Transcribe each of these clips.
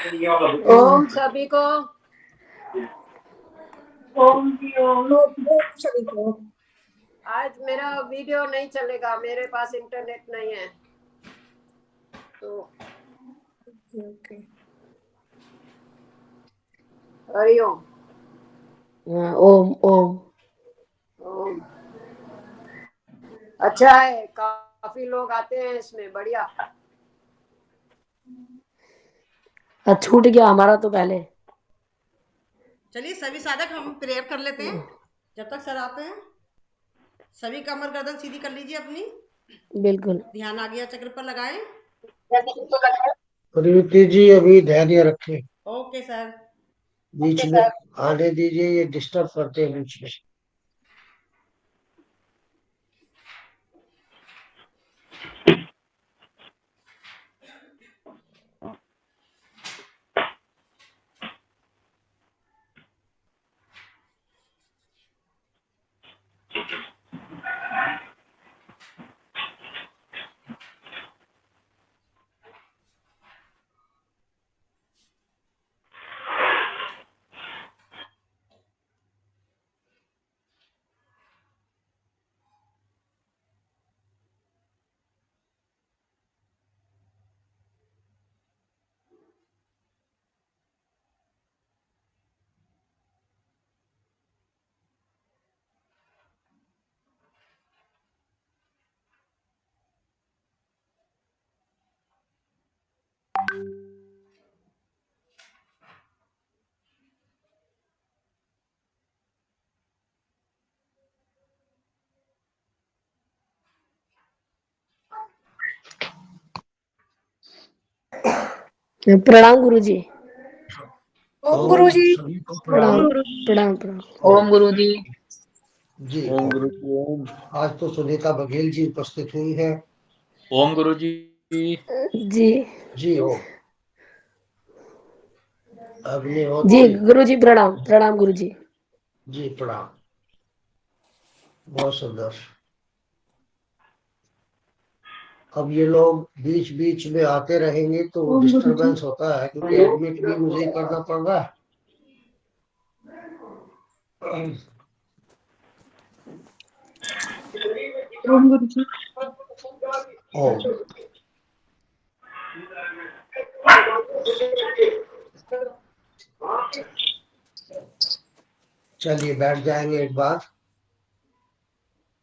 ओम सभी को। ओम जी ओम। सभी को। आज मेरा वीडियो नहीं चलेगा, मेरे पास इंटरनेट नहीं है तो। ओके। हरिओम। ओम ओम। ओम। अच्छा है, काफी लोग आते हैं इसमें, बढ़िया। छूट गया हमारा तो पहले। चलिए सभी साधक हम प्रेयर कर लेते हैं जब तक सर आते हैं। सभी कमर गर्दन सीधी कर लीजिए अपनी। बिल्कुल। ध्यान आज्ञा चक्र पर लगाएं। रिवृत्ति जी अभी धैर्य रखें, ओके सर। बीच में आने दीजिए, ये डिस्टर्ब करते हैं बीच में। प्रणाम गुरु जी। ओम गुरु जी। सभी को प्रणाम प्रणाम। प्रणाम प्रणाम। ओम गुरु जी। जी ओम गुरु जी ओम। आज तो सुनीता बघेल जी उपस्थित हुई है। ओम गुरु जी। जी जी ओम। जी अग्निहोत्री गुरु जी प्रणाम प्रणाम गुरु जी। जी प्रणाम। बहुत सुंदर। अब ये लोग बीच बीच में आते रहेंगे तो डिस्टरबेंस होता है, क्योंकि एडमिट भी मुझे ही करना पड़ रहा है। ओम गुरु जी। ओम। चलिए बैठ जाएंगे एक बार।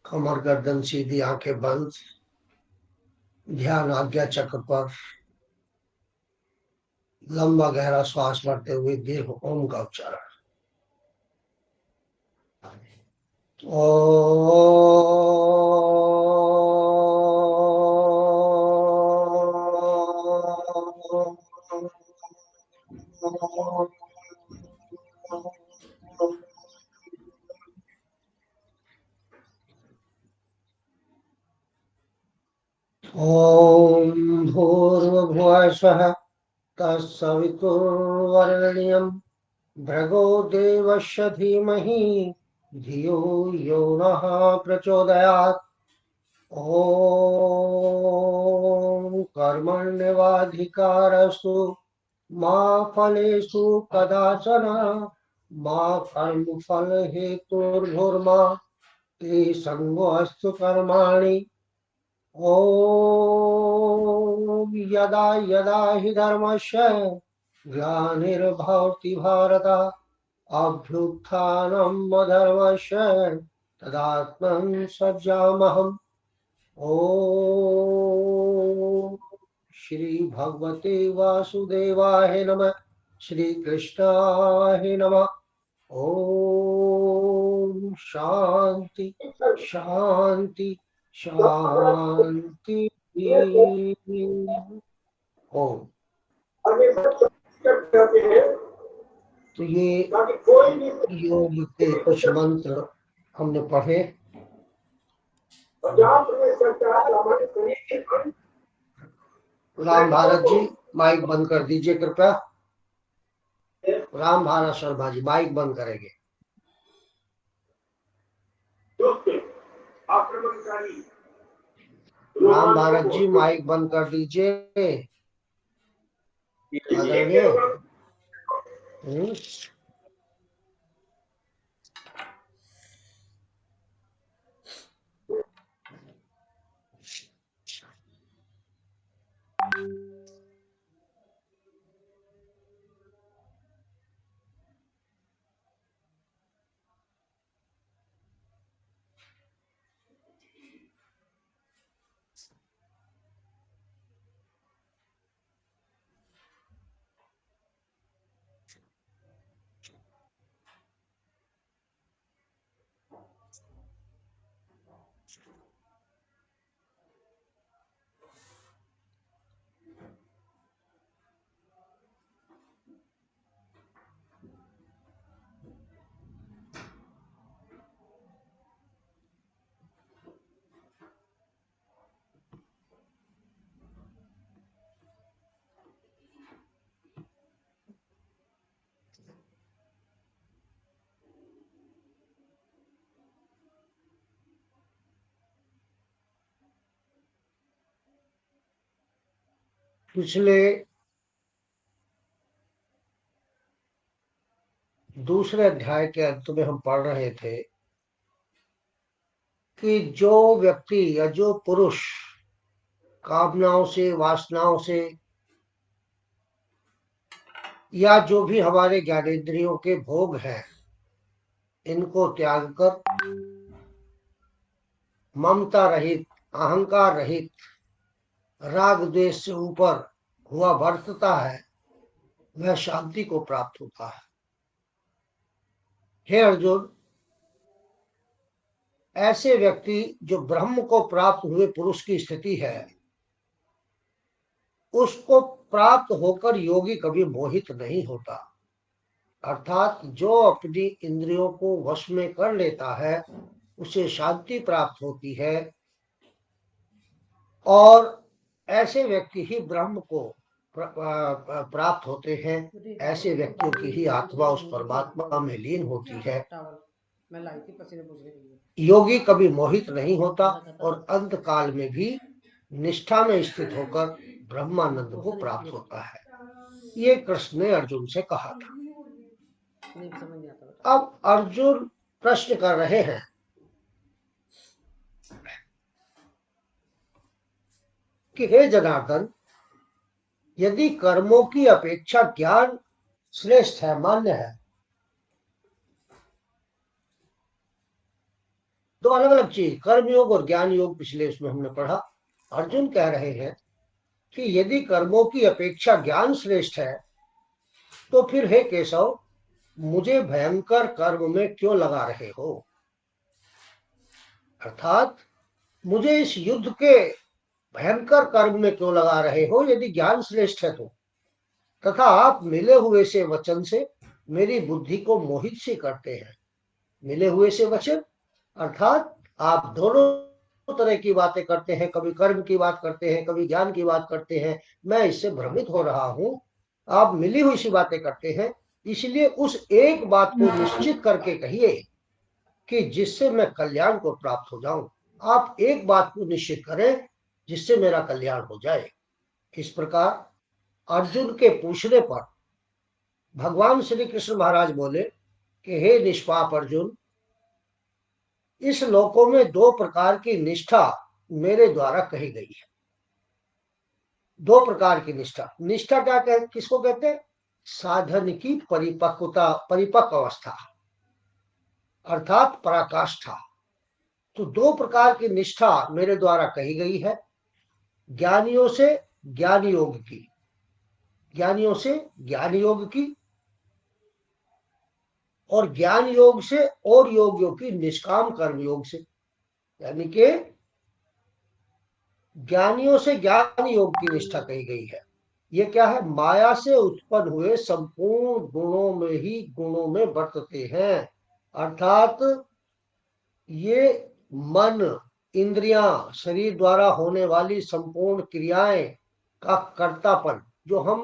कमर गर्दन सीधी, आंखें बंद, ध्यान आज्ञा चक्र पर। लंबा गहरा श्वास भरते हुए दीर्घ ओम का उच्चारण। ओम भूर्भुवः स्वः तत्सवितुर्वरेण्यं भर्गो देवस्य धीमहि धियो यो नः प्रचोदयात्। ओम कर्मण्यवाधिकारस्तु मा फलेषु कदाचन मा कर्मफल हेतुर्भुर्मा ते संगोऽस्तु कर्माणि। ओम यदा यदा हि धर्मस्य ग्लानिर्भवति भारत अभ्युत्थानम् अधर्मस्य तदात्मनं सृजाम्यहम्। ओम श्री भगवते वासुदेवाय नमः। श्री कृष्णाय नमः। ओम शांति शांति शांति। ओम। तो ये योग के कुछ मंत्र हमने पढ़े। राम भारत जी माइक बंद कर दीजिए कृपया। राम भारत शर्मा जी माइक बंद करेंगे। राम भारत जी माइक बंद कर दीजिए। आदरणीय। हम्म, पिछले दूसरे अध्याय के अंत में हम पढ़ रहे थे कि जो व्यक्ति या जो पुरुष कामनाओं से, वासनाओं से, या जो भी हमारे ज्ञानेंद्रियों के भोग हैं, इनको त्याग कर ममता रहित, अहंकार रहित, राग द्वेष से ऊपर हुआ वर्तता है, वह शांति को प्राप्त होता है। हे अर्जुन, ऐसे व्यक्ति जो ब्रह्म को प्राप्त हुए पुरुष की स्थिति है, उसको प्राप्त होकर योगी कभी मोहित नहीं होता। अर्थात जो अपनी इंद्रियों को वश में कर लेता है, उसे शांति प्राप्त होती है, और ऐसे व्यक्ति ही ब्रह्म को प्राप्त होते हैं। ऐसे व्यक्तियों की ही आत्मा उस परमात्मा में लीन होती है। मैं लाई थी पसीने पोंछने के लिए। योगी कभी मोहित नहीं होता और अंत काल में भी निष्ठा में स्थित होकर ब्रह्मानंद को प्राप्त होता है। ये कृष्ण ने अर्जुन से कहा था। नहीं समझ नहीं आता। अब अर्जुन प्रश्न कर रहे हैं कि हे जनार्दन, यदि कर्मों की अपेक्षा ज्ञान श्रेष्ठ है, मान्य है, दो अलग अलग चीज, कर्म योग और ज्ञान योग, पिछले उसमें हमने पढ़ा। अर्जुन कह रहे हैं कि यदि कर्मों की अपेक्षा ज्ञान श्रेष्ठ है, तो फिर हे केशव, मुझे भयंकर कर्म में क्यों लगा रहे हो? अर्थात मुझे इस युद्ध के भयंकर कर्म में क्यों लगा रहे हो यदि ज्ञान श्रेष्ठ है तो? तथा आप मिले हुए से वचन से मेरी बुद्धि को मोहित से करते हैं। मिले हुए से वचन अर्थात आप दोनों तरह की बातें करते हैं, कभी कर्म की बात करते हैं, कभी ज्ञान की बात करते हैं। मैं इससे भ्रमित हो रहा हूं। आप मिली हुई सी बातें करते हैं, इसलिए उस एक बात को निश्चित करके कहिए कि जिससे मैं कल्याण को प्राप्त हो जाऊं। आप एक बात को निश्चित करें जिससे मेरा कल्याण हो जाए। इस प्रकार अर्जुन के पूछने पर भगवान श्री कृष्ण महाराज बोले कि हे निष्पाप अर्जुन, इस लोकों में दो प्रकार की निष्ठा मेरे द्वारा कही गई है। दो प्रकार की निष्ठा। निष्ठा क्या किसको कहते हैं? साधन की परिपक्वता, परिपक्व अवस्था, अर्थात पराकाष्ठा। तो दो प्रकार की निष्ठा मेरे द्वारा कही गई है। ज्ञानियों से ज्ञान योग की, ज्ञानियों से ज्ञान योग की, और ज्ञान योग से और योगियों की निष्काम कर्म योग से। यानी कि ज्ञानियों से ज्ञान योग की निष्ठा कही गई है। ये क्या है? माया से उत्पन्न हुए संपूर्ण गुणों में ही गुणों में बरतते हैं। अर्थात ये मन, इंद्रियां, शरीर द्वारा होने वाली संपूर्ण क्रियाएं का कर्तापन, जो हम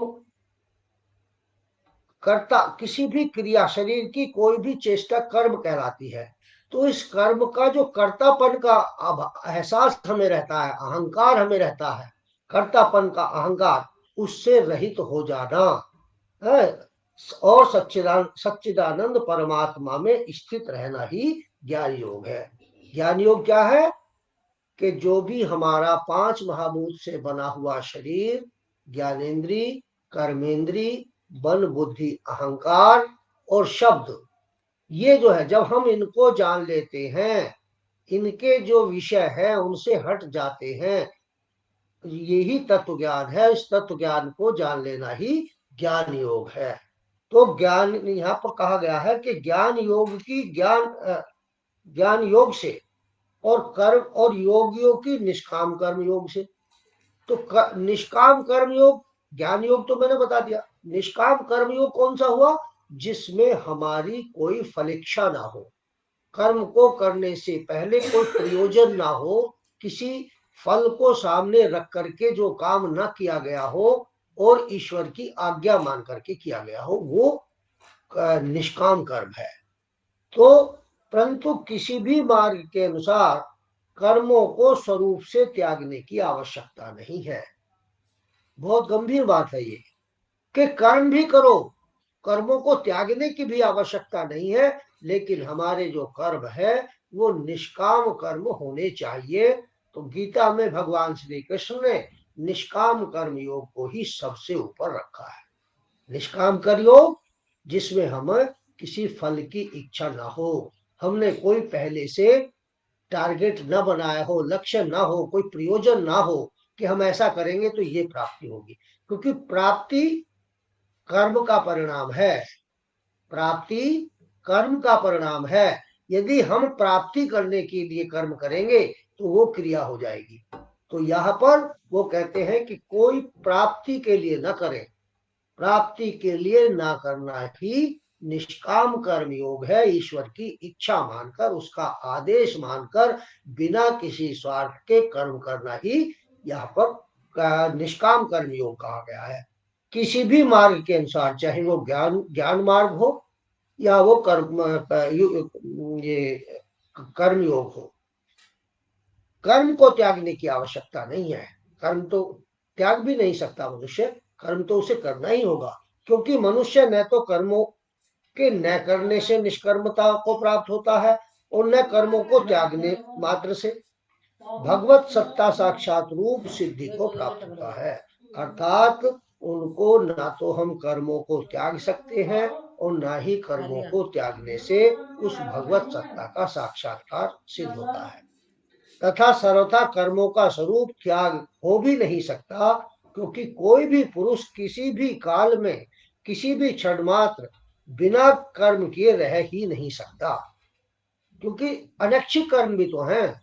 कर्ता, किसी भी क्रिया, शरीर की कोई भी चेष्टा कर्म कहलाती है। तो इस कर्म का जो कर्तापन का एहसास हमें रहता है, अहंकार हमें रहता है, कर्तापन का अहंकार, उससे रहित हो जाना है, और सच्चिदानंद परमात्मा में स्थित रहना ही ज्ञान योग है। ज्ञान योग क्या है कि जो भी हमारा 5 महाभूत से बना हुआ शरीर, ज्ञानेन्द्री, कर्मेंद्री, मन, बुद्धि, अहंकार और शब्द, ये जो है जब हम इनको जान लेते हैं, इनके जो विषय है उनसे हट जाते हैं, यही तत्व ज्ञान है। इस तत्व ज्ञान को जान लेना ही ज्ञान योग है। तो ज्ञान यहाँ पर कहा गया है कि ज्ञान योग की ज्ञान योग से और कर्म और योगियों की निष्काम कर्म योग से। तो निष्काम कर्म योग, ज्ञान योग तो मैंने बता दिया। निष्काम कर्म योग कौन सा हुआ? जिसमें हमारी कोई फलेच्छा ना हो, कर्म को करने से पहले कोई प्रयोजन ना हो, किसी फल को सामने रख करके जो काम ना किया गया हो और ईश्वर की आज्ञा मान करके किया गया हो, वो निष्काम कर्म है। तो परंतु किसी भी मार्ग के अनुसार कर्मों को स्वरूप से त्यागने की आवश्यकता नहीं है। बहुत गंभीर बात है ये कि कर्म भी करो, कर्मों को त्यागने की भी आवश्यकता नहीं है, लेकिन हमारे जो कर्म है वो निष्काम कर्म होने चाहिए। तो गीता में भगवान श्री कृष्ण ने निष्काम कर्म योग को ही सबसे ऊपर रखा है। निष्काम कर्म योग जिसमें हम किसी फल की इच्छा ना हो, हमने कोई पहले से टारगेट न बनाया हो, लक्ष्य ना हो, कोई प्रयोजन ना हो कि हम ऐसा करेंगे तो ये प्राप्ति होगी। क्योंकि प्राप्ति कर्म का परिणाम है, प्राप्ति कर्म का परिणाम है। यदि हम प्राप्ति करने के लिए कर्म करेंगे तो वो क्रिया हो जाएगी। तो यहाँ पर वो कहते हैं कि कोई प्राप्ति के लिए न करे, प्राप्ति के लिए ना करना ही निष्काम कर्म योग है। ईश्वर की इच्छा मानकर, उसका आदेश मानकर, बिना किसी स्वार्थ के कर्म करना ही यहाँ पर निष्काम कर्म योग कहा गया है। किसी भी मार्ग के अनुसार, चाहे वो ज्ञान मार्ग हो या वो ये कर्म योग हो, कर्म को त्यागने की आवश्यकता नहीं है। कर्म तो त्याग भी नहीं सकता मनुष्य, कर्म तो उसे करना ही होगा। क्योंकि मनुष्य न तो कर्मों के न करने से निष्कर्मता को प्राप्त होता है और न कर्मों को त्यागने मात्र से भगवत सत्ता साक्षात रूप सिद्धि को प्राप्त होता है। अर्थात उनको ना तो हम कर्मों को त्याग सकते हैं और ना ही कर्मों को त्यागने से उस भगवत सत्ता का साक्षात्कार सिद्ध होता है। तथा सर्वथा कर्मों का स्वरूप त्याग हो भी नहीं सकता, क्योंकि कोई भी पुरुष किसी भी काल में, किसी भी क्षण मात्र बिना कर्म किए रह ही नहीं सकता। क्योंकि अनैच्छिक कर्म भी तो हैं।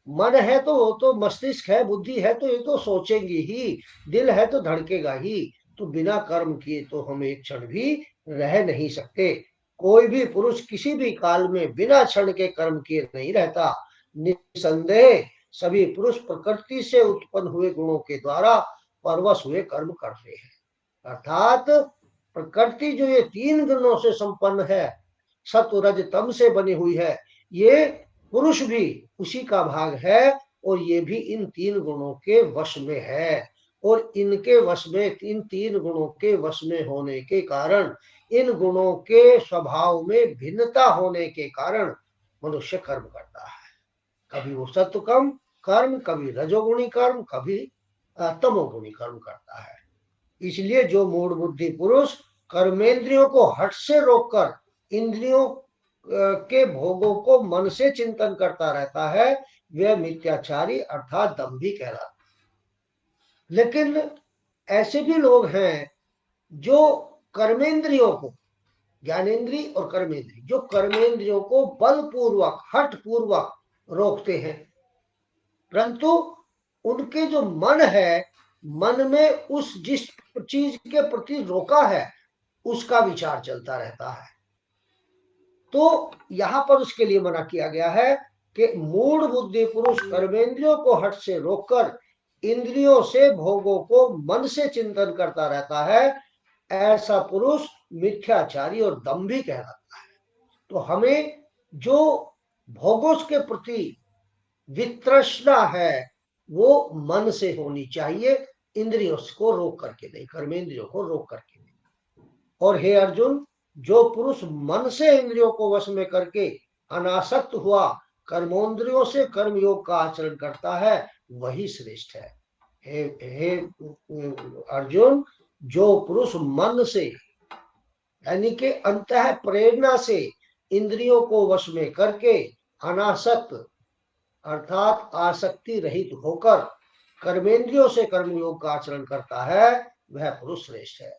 मन है तो वो तो मस्तिष्क है, बुद्धि है तो ये तो सोचेंगी ही, दिल है तो धड़केगा ही। तो बिना कर्म किए तो हम एक क्षण भी रह नहीं सकते। कोई भी पुरुष किसी भी काल में बिना क्षण के कर्म किए नहीं रहता। निसंदेह सभी पुरुष प्रकृति से उत्पन्न हुए गुणों के द्वारा परवश हुए कर्म करते हैं। अर्थात प्रकृति जो ये 3 गुणों से संपन्न है, सत्व रज तम से बनी हुई है, ये पुरुष भी उसी का भाग है और ये भी इन 3 गुणों के वश में है। और इनके वश में, इन 3 गुणों के वश में होने के कारण, इन गुणों के स्वभाव में भिन्नता होने के कारण मनुष्य कर्म करता है। कभी वो सत्वकर्म कर्म, कभी रजोगुणी कर्म, कभी तमोगुणी कर्म करता है। इसलिए जो मूढ़ बुद्धि पुरुष कर्मेंद्रियों को हठ से रोककर इंद्रियों के भोगों को मन से चिंतन करता रहता है, वह मिथ्याचारी अर्थात दंभी कहलाता है। लेकिन ऐसे भी लोग हैं जो कर्मेंद्रियों को, ज्ञानेन्द्रिय और कर्मेंद्रिय, जो कर्मेंद्रियों को बलपूर्वक, हठ पूर्वक रोकते हैं, परंतु उनके जो मन है, मन में उस जिस चीज के प्रति रोका है उसका विचार चलता रहता है। तो यहां पर उसके लिए मना किया गया है कि मूढ़ बुद्धि पुरुष कर्मेंद्रियों को हठ से रोककर इंद्रियों से भोगों को मन से चिंतन करता रहता है, ऐसा पुरुष मिथ्याचारी और दंभी कहलाता है। तो हमें जो भोगों के प्रति वितृष्णा है वो मन से होनी चाहिए, इंद्रियों को रोक करके नहीं, कर्मेंद्रियों को रोक करके नहीं। और हे अर्जुन, जो पुरुष मन से इंद्रियों को वश में करके अनासक्त हुआ कर्मोंद्रियों से कर्मयोग का आचरण करता है वही श्रेष्ठ है। हे अर्जुन, जो पुरुष मन से यानी कि अंतः प्रेरणा से इंद्रियों को वश में करके अनासक्त अर्थात आसक्ति रहित होकर कर्मेंद्रियों से कर्मयोग का आचरण करता है वह पुरुष श्रेष्ठ है।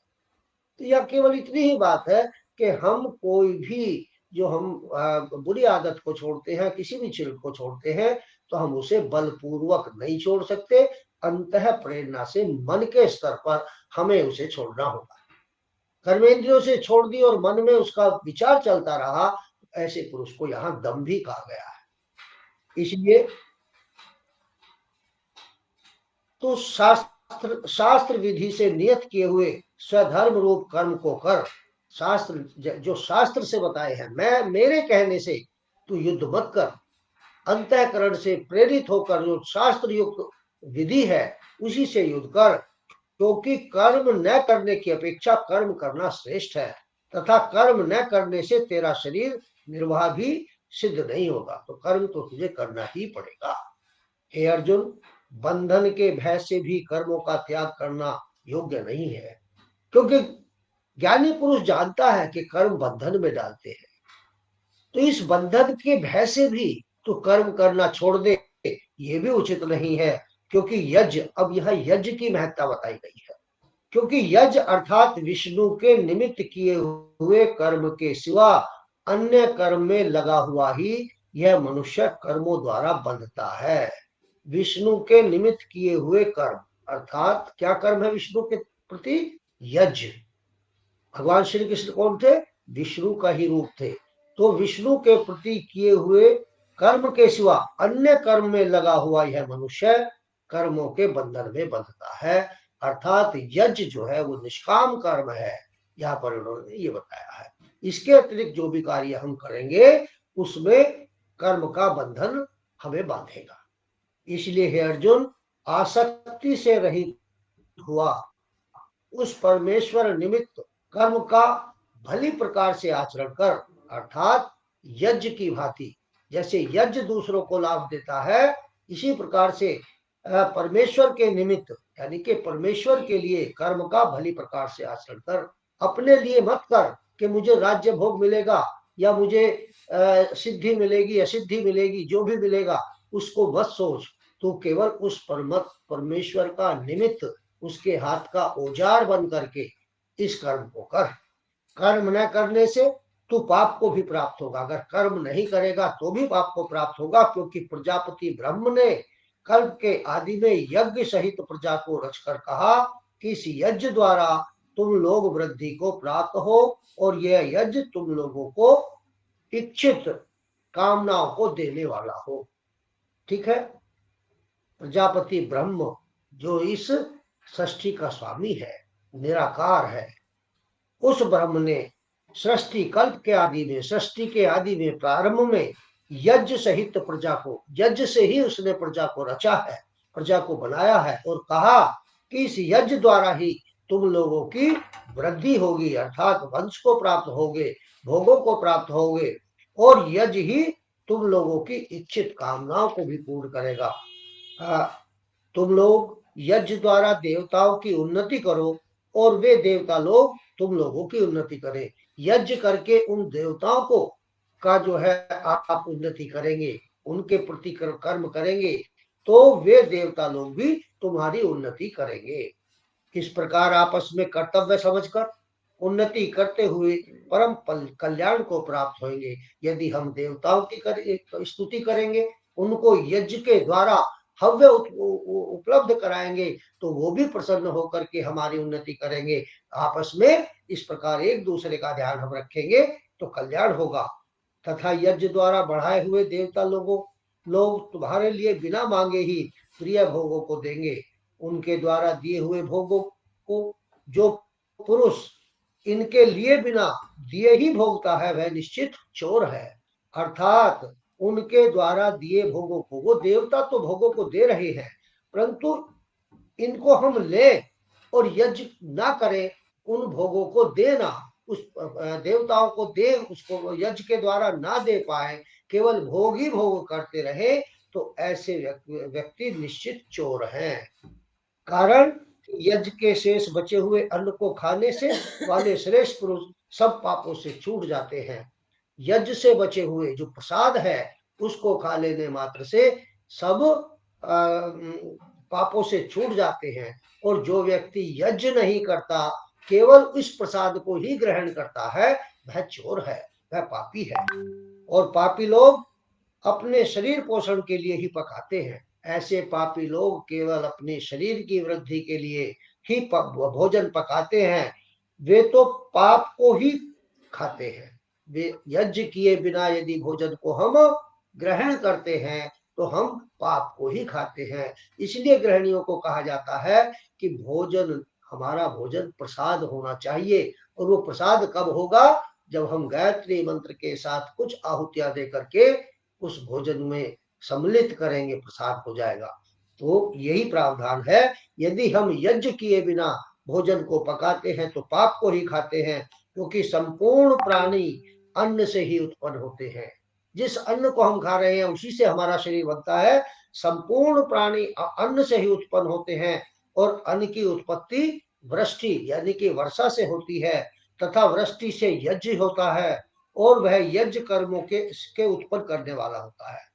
तो यह केवल इतनी ही बात है कि हम कोई भी जो हम बुरी आदत को छोड़ते हैं, किसी भी चीज को छोड़ते हैं, तो हम उसे बलपूर्वक नहीं छोड़ सकते। अंतः प्रेरणा से मन के स्तर पर हमें उसे छोड़ना होगा। कर्मेंद्रियों से छोड़ दी और मन में उसका विचार चलता रहा, ऐसे पुरुष को यहाँ दंभी कहा गया है। इसलिए तो शास्त्र विधि से नियत किए हुए स्वधर्म रूप कर्म को कर। शास्त्र जो शास्त्र से बताए हैं, मैं मेरे कहने से तू युद्ध मत कर, अंतःकरण से प्रेरित होकर जो शास्त्र युक्त विधि है उसी से युद्ध कर, क्योंकि कर्म न करने की अपेक्षा कर्म करना श्रेष्ठ है, तथा कर्म न करने से तेरा शरीर निर्वाह भी सिद्ध नहीं होगा, तो कर्म तो तुझे करना ही पड़ेगा। हे अर्जुन, बंधन के भय से भी कर्मों का त्याग करना योग्य नहीं है, क्योंकि ज्ञानी पुरुष जानता है कि कर्म बंधन में डालते हैं। तो इस बंधन के भय से भी तो कर्म करना छोड़ दे, ये भी उचित नहीं है, क्योंकि यज्ञ, अब यह यज्ञ की महत्ता बताई गई है, क्योंकि यज्ञ अर्थात विष्णु के निमित्त किए हुए कर्म के सिवा अन्य कर्म में लगा हुआ ही यह मनुष्य कर्मों द्वारा बंधता है। विष्णु के निमित्त किए हुए कर्म अर्थात क्या कर्म है विष्णु के प्रति? यज्ञ। भगवान श्री कृष्ण कौन थे? विष्णु का ही रूप थे। तो विष्णु के प्रति किए हुए कर्म के सिवा अन्य कर्म में लगा हुआ यह मनुष्य कर्मों के बंधन में बंधता है, अर्थात यज्ञ जो है वो निष्काम कर्म है, यहाँ पर उन्होंने ये बताया है। इसके अतिरिक्त जो भी कार्य हम करेंगे उसमें कर्म का बंधन हमें बांधेगा। इसलिए हे अर्जुन, आसक्ति से रहित हुआ उस परमेश्वर निमित्त कर्म का भली प्रकार से आचरण कर, अर्थात यज्ञ की भांति। जैसे यज्ञ दूसरों को लाभ देता है, इसी प्रकार से परमेश्वर के निमित्त यानी कि परमेश्वर के लिए कर्म का भली प्रकार से आचरण कर। अपने लिए मत कर कि मुझे राज्य भोग मिलेगा या मुझे सिद्धि मिलेगी या सिद्धि मिलेगी, जो भी मिलेगा उसको मत सोच। तू केवल उस परमेश्वर का निमित्त, उसके हाथ का औजार बन करके इस कर्म को कर। कर्म न करने से तू पाप को भी प्राप्त होगा, अगर कर्म नहीं करेगा तो भी पाप को प्राप्त होगा, क्योंकि प्रजापति ब्रह्म ने कल्प के आदि में यज्ञ सहित प्रजा को रचकर कहा कि इस यज्ञ द्वारा तुम लोग वृद्धि को प्राप्त हो और यह यज्ञ तुम लोगों को इच्छित कामनाओं को देने वाला हो। ठीक है, प्रजापति ब्रह्म जो इस सृष्टि का स्वामी है, निराकार है, उस ब्रह्म ने सृष्टि कल्प के आदि में, सृष्टि के आदि में प्रारंभ में यज्ञ सहित प्रजा को, यज्ञ से ही उसने प्रजा को रचा है, प्रजा को बनाया है और कहा कि इस यज्ञ द्वारा ही तुम लोगों की वृद्धि होगी, अर्थात वंश को प्राप्त होगे, भोगों को प्राप्त होगे, और यज्ञ ही तुम लोगों की इच्छित कामनाओं को भी पूर्ण करेगा। तुम लोग यज्ञ द्वारा देवताओं की उन्नति करो और वे देवता लोग तुम लोगों की उन्नति करें। यज्ञ करके उन देवताओं को का जो है आप उन्नति करेंगे, उनके प्रति कर्म करेंगे, तो वे देवता लोग भी तुम्हारी उन्नति करेंगे। इस प्रकार आपस में कर्तव्य समझकर उन्नति करते हुए परम कल्याण को प्राप्त होंगे। यदि हम देवताओं की स्तुति करेंगे, उनको यज्ञ के द्वारा हव्य उपलब्ध कराएंगे, तो वो भी प्रसन्न होकर के हमारी उन्नति करेंगे। आपस में इस प्रकार एक दूसरे का ध्यान हम रखेंगे तो कल्याण होगा। तथा यज्ञ द्वारा बढ़ाए हुए देवता लोग तुम्हारे लिए बिना मांगे ही प्रिय भोगों को देंगे। उनके द्वारा दिए हुए भोगों को जो पुरुष इनके लिए बिना दिए ही भोगता है वह निश्चित चोर है, अर्थात उनके द्वारा दिए भोगों को, वो देवता तो भोगों को दे रहे हैं, परंतु इनको हम ले और यज्ञ ना करें, उन भोगों को देना, उस देवताओं को दे, उसको यज्ञ के द्वारा ना दे पाए, केवल भोग ही भोग करते रहे, तो ऐसे व्यक्ति निश्चित चोर हैं। कारण यज्ञ के शेष बचे हुए अन्न को खाने से वाले श्रेष्ठ पुरुष सब पापों से छूट जाते हैं। यज्ञ से बचे हुए जो प्रसाद है उसको खा लेने मात्र से सब पापों से छूट जाते हैं। और जो व्यक्ति यज्ञ नहीं करता, केवल इस प्रसाद को ही ग्रहण करता है, वह चोर है, वह पापी है। और पापी लोग अपने शरीर पोषण के लिए ही पकाते हैं। ऐसे पापी लोग केवल अपने शरीर की वृद्धि के लिए ही भोजन पकाते हैं, वे तो पाप को ही खाते हैं। वे यज्ञ किए बिना यदि भोजन को हम ग्रहण करते हैं तो हम पाप को ही खाते हैं। इसलिए गृहिणियों को कहा जाता है कि भोजन, हमारा भोजन प्रसाद होना चाहिए। और वो प्रसाद कब होगा? जब हम गायत्री मंत्र के साथ कुछ आहुतियां दे करके उस भोजन में सम्मिलित करेंगे, प्रसाद हो जाएगा। तो यही प्रावधान है। यदि हम यज्ञ किए बिना भोजन को पकाते हैं तो पाप को ही खाते हैं, क्योंकि संपूर्ण प्राणी अन्न से ही उत्पन्न होते हैं। जिस अन्न को हम खा रहे हैं उसी से हमारा शरीर बनता है। संपूर्ण प्राणी अन्न से ही उत्पन्न होते हैं। और अन्न की उत्पत्ति वृष्टि यानी कि वर्षा से होती है, तथा वृष्टि से यज्ञ होता है, और वह यज्ञ कर्मों के उत्पन्न करने वाला होता है।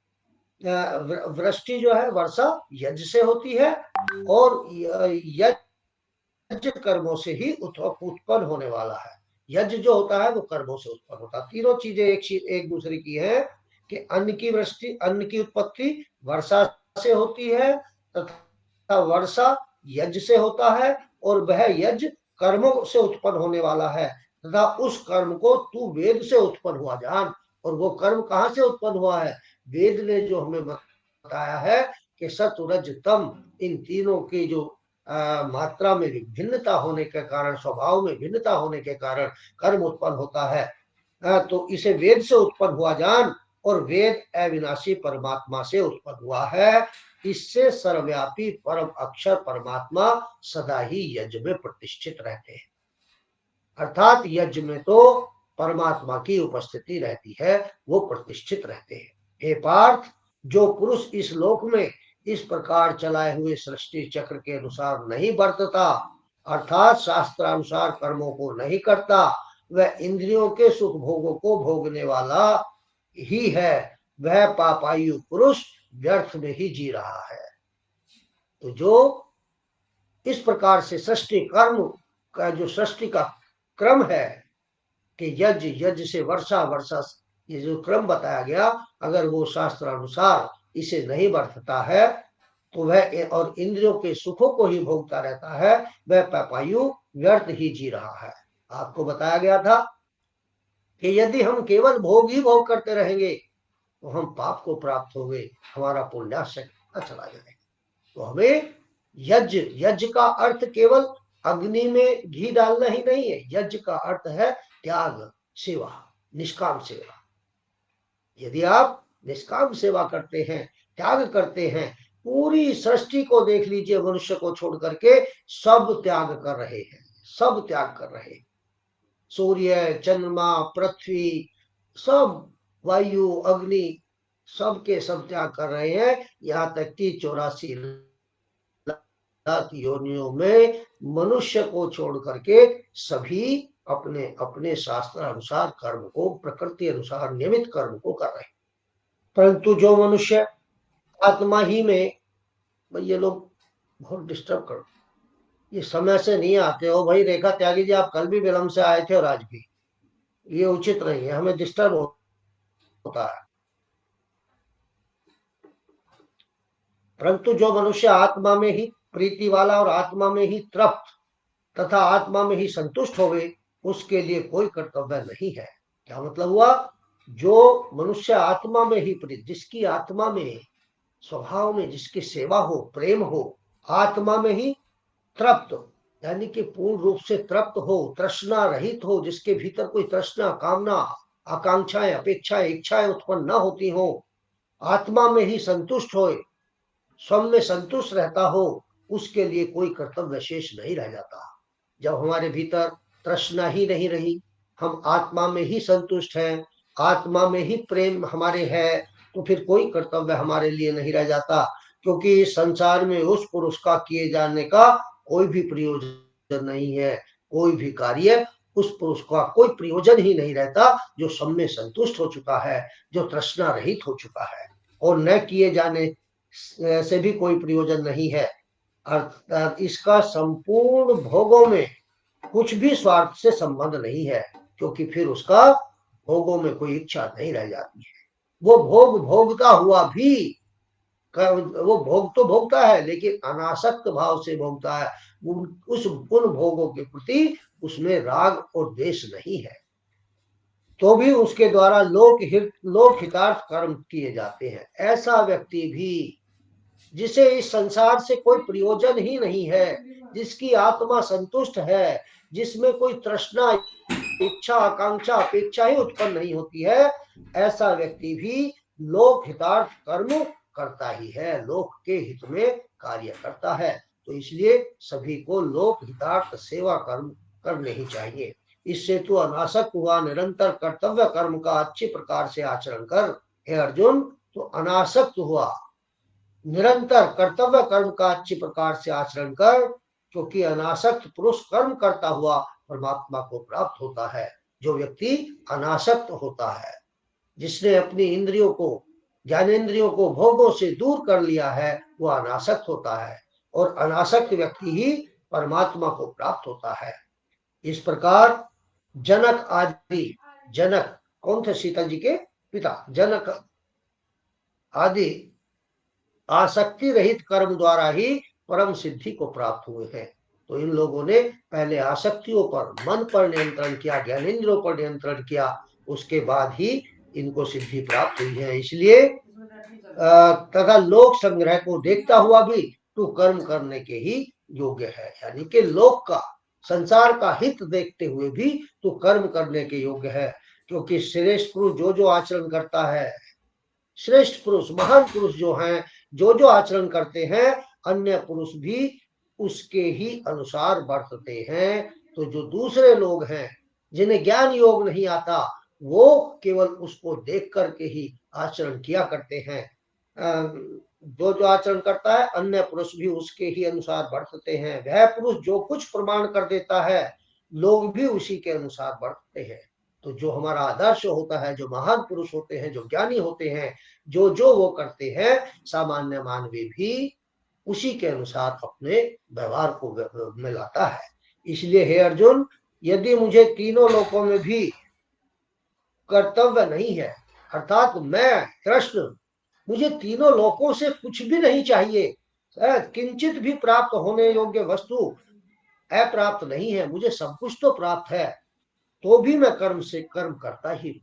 वृष्टि जो है, वर्षा यज्ञ से होती है, और यज्ञ कर्मों से ही उत्पन्न होने वाला है। यज्ञ जो होता है वो कर्मों से उत्पन्न होता है। तीनों चीजें एक दूसरे की है कि अन्न की वृष्टि, अन्न की उत्पत्ति वर्षा से होती है, तथा वर्षा यज्ञ से होता है, और वह यज्ञ कर्मों से उत्पन्न होने वाला है। तथा उस कर्म को तू वेद से उत्पन्न हुआ जान। और वो कर्म कहाँ से उत्पन्न हुआ है? वेद ने जो हमें बताया है कि सत रज तम, इन तीनों की जो मात्रा में भिन्नता होने के कारण, स्वभाव में भिन्नता होने के कारण कर्म उत्पन्न होता है। तो इसे वेद से उत्पन्न हुआ जान। और वेद अविनाशी परमात्मा से उत्पन्न हुआ है। इससे सर्वव्यापी परम अक्षर परमात्मा सदा ही यज्ञ में प्रतिष्ठित रहते हैं। अर्थात यज्ञ में तो परमात्मा की उपस्थिति रहती है, वो प्रतिष्ठित रहते हैं। हे पार्थ, जो पुरुष इस लोक में इस प्रकार चलाए हुए सृष्टि चक्र के अनुसार नहीं बरतता, अर्थात शास्त्रानुसार कर्मों को नहीं करता, वह इंद्रियों के सुख भोगों को भोगने वाला ही है। वह पापायु पुरुष व्यर्थ में ही जी रहा है। तो जो इस प्रकार से सृष्टि कर्म का, जो सृष्टि का क्रम है कि यज्ञ से वर्षा, वर्षा, ये जो क्रम बताया गया, अगर वो शास्त्र अनुसार इसे नहीं बरतता है तो वह, और इंद्रियों के सुखों को ही भोगता रहता है, वह पापायु व्यर्थ ही जी रहा है। आपको बताया गया था कि यदि हम केवल भोग ही भोग करते रहेंगे तो हम पाप को प्राप्त होंगे, हमारा पुण्याशय चला जाएगा। तो हमें यज्ञ का अर्थ केवल अग्नि में घी डालना ही नहीं है। यज्ञ का अर्थ है त्याग, सेवा, निष्काम सेवा। यदि आप निष्काम सेवा करते हैं, त्याग करते हैं, पूरी सृष्टि को देख लीजिए, मनुष्य को छोड़ करके सब त्याग कर रहे हैं, सब त्याग कर रहे हैं। सूर्य, चंद्रमा, पृथ्वी, सब, वायु, अग्नि, सब के सब त्याग कर रहे हैं। यहाँ तक कि 84 लाख योनियों में मनुष्य को छोड़ करके सभी अपने अपने शास्त्र अनुसार कर्म को, प्रकृति अनुसार नियमित कर्म को कर रहे हैं। परंतु जो मनुष्य आत्मा ही में, ये लोग बहुत डिस्टर्ब कर, ये समय से नहीं आते हो भाई। रेखा त्यागी जी, आप कल भी विलंब से आए थे और आज भी, ये उचित नहीं है, हमें डिस्टर्ब होता है। परंतु जो मनुष्य आत्मा में ही प्रीति वाला और आत्मा में ही तृप्त तथा आत्मा में ही संतुष्ट होवे, उसके लिए कोई कर्तव्य नहीं है। क्या मतलब हुआ? जो मनुष्य आत्मा में ही प्रीति, जिसकी आत्मा में, स्वभाव में जिसकी सेवा हो, प्रेम हो, आत्मा में ही तृप्त यानी कि पूर्ण रूप से तृप्त हो, तृष्णा रहित हो, जिसके भीतर कोई तृष्णा, कामना, आकांक्षाएं, अपेक्षाएं, इच्छाएं उत्पन्न न होती हो, आत्मा में ही संतुष्ट हो, स्वयं में संतुष्ट रहता हो, उसके लिए कोई कर्तव्य शेष नहीं रह जाता। जब हमारे भीतर तृष्णा ही नहीं रही, हम आत्मा में ही संतुष्ट हैं, आत्मा में ही प्रेम हमारे है, तो फिर कोई कर्तव्य हमारे लिए नहीं रह जाता। क्योंकि इस संसार में उस पुरुष का किए जाने का कोई भी प्रयोजन नहीं है, कोई भी कार्य उस पुरुष का कोई प्रयोजन ही नहीं रहता जो सब में संतुष्ट हो चुका है, जो तृष्णा रहित हो चुका है। और न किए जाने से भी कोई प्रयोजन नहीं है, अर्थात इसका संपूर्ण भोगों में कुछ भी स्वार्थ से संबंध नहीं है, क्योंकि फिर उसका भोगों में कोई इच्छा नहीं रह जाती है। वो भोग भोगता हुआ भी वो भोग तो भोगता है, लेकिन अनासक्त भाव से भोगता है। उन भोगों के प्रति उसमें राग और द्वेष नहीं है, तो भी उसके द्वारा लोक हितार्थ कर्म किए जाते हैं। ऐसा व्यक्ति भी जिसे इस संसार से कोई प्रयोजन ही नहीं है, जिसकी आत्मा संतुष्ट है, जिसमें कोई तृष्णा, इच्छा, आकांक्षा, अपेक्षा ही उत्पन्न नहीं होती है, ऐसा व्यक्ति भी लोक हितार्थ कर्म करता ही है, लोक के हित में कार्य करता है। तो इसलिए सभी को लोक हितार्थ सेवा कर्म करने ही चाहिए। इससे तो अनासक्त हुआ, निरंतर कर्तव्य कर्म का अच्छी प्रकार से आचरण कर। हे अर्जुन, तो अनासक्त हुआ, निरंतर कर्तव्य कर्म का अच्छी प्रकार से आचरण कर, क्योंकि अनासक्त पुरुष कर्म करता हुआ परमात्मा को प्राप्त होता है। जो व्यक्ति अनासक्त होता है, जिसने अपनी इंद्रियों को, ज्ञानेंद्रियों को भोगों से दूर कर लिया है, वो अनासक्त होता है, और अनासक्त व्यक्ति ही परमात्मा को प्राप्त होता है। इस प्रकार जनक आदि, जनक कौन थे? सीता जी के पिता जनक आदि आसक्ति रहित कर्म द्वारा ही परम सिद्धि को प्राप्त हुए हैं। तो इन लोगों ने पहले आसक्तियों पर, मन पर नियंत्रण किया, ज्ञानेंद्रियों पर नियंत्रण किया, उसके बाद ही इनको सिद्धि प्राप्त हुई है। इसलिए तथा लोक संग्रह को देखता हुआ भी तू कर्म करने के ही योग्य है, यानी कि लोक का, संसार का हित देखते हुए भी तू कर्म करने के योग्य है। क्योंकि श्रेष्ठ पुरुष जो जो आचरण करता है, श्रेष्ठ पुरुष, महान पुरुष जो हैं, जो जो आचरण करते हैं, अन्य पुरुष भी उसके ही अनुसार बरतते हैं। तो जो दूसरे लोग हैं, जिन्हें ज्ञान योग नहीं आता, वो केवल उसको देख करके ही आचरण किया करते हैं। जो जो आचरण करता है, अन्य पुरुष भी उसके ही अनुसार बरतते हैं। वह पुरुष जो कुछ प्रमाण कर देता है, लोग भी उसी के अनुसार बरतते हैं। तो जो हमारा आदर्श होता है, जो महान पुरुष होते हैं, जो ज्ञानी होते हैं, जो जो वो करते हैं, सामान्य मानवी भी उसी के अनुसार अपने व्यवहार को मिलाता है। इसलिए हे अर्जुन, यदि मुझे तीनों लोकों में भी कर्तव्य नहीं है, अर्थात मैं कृष्ण, मुझे तीनों लोकों से कुछ भी नहीं चाहिए, किंचित भी प्राप्त होने योग्य वस्तु अप्राप्त नहीं है, मुझे सब कुछ तो प्राप्त है, तो भी मैं कर्म करता ही,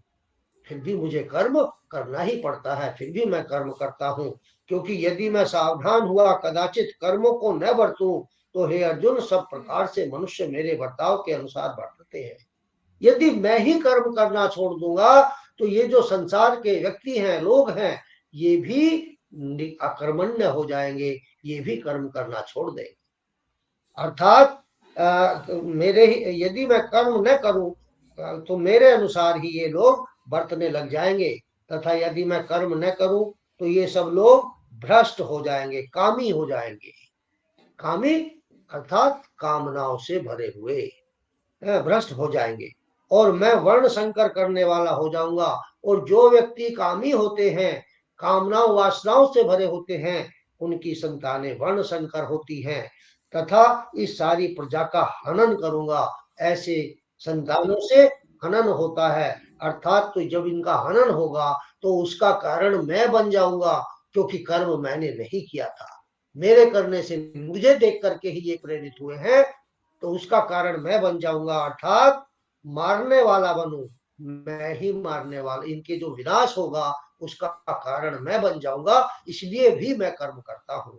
फिर भी मुझे कर्म करना ही पड़ता है, फिर भी मैं कर्म करता हूँ। क्योंकि यदि मैं सावधान हुआ कदाचित कर्मों को न बरतूं, तो हे अर्जुन, सब प्रकार से मनुष्य मेरे बर्ताव के अनुसार बरतते हैं। यदि मैं ही कर्म करना छोड़ दूंगा, तो ये जो संसार के व्यक्ति हैं, लोग हैं, ये भी अकर्मण्य हो जाएंगे, ये भी कर्म करना छोड़ देंगे। अर्थात यदि मैं कर्म न करूं, तो मेरे अनुसार ही ये लोग बरतने लग जाएंगे, तथा यदि मैं कर्म न करूं, तो ये सब लोग भ्रष्ट हो जाएंगे, कामी हो जाएंगे। कामी अर्थात कामनाओं से भरे हुए भ्रष्ट हो जाएंगे, और मैं वर्ण संकर करने वाला हो जाऊंगा। और जो व्यक्ति कामी होते हैं, कामनाओं वासनाओं से भरे होते हैं, उनकी संतानें वर्ण संकर होती हैं, तथा इस सारी प्रजा का हनन करूंगा। ऐसे संतानों से हनन होता है, अर्थात तो जब इनका हनन होगा, तो उसका कारण मैं बन जाऊंगा, क्योंकि कर्म मैंने नहीं किया था, मेरे करने से मुझे देख करके ही ये प्रेरित हुए हैं, तो उसका कारण मैं बन जाऊंगा, अर्थात मारने वाला बनूं, मैं ही मारने वाला, इनके जो विनाश होगा उसका कारण मैं बन जाऊंगा। इसलिए भी मैं कर्म करता हूं।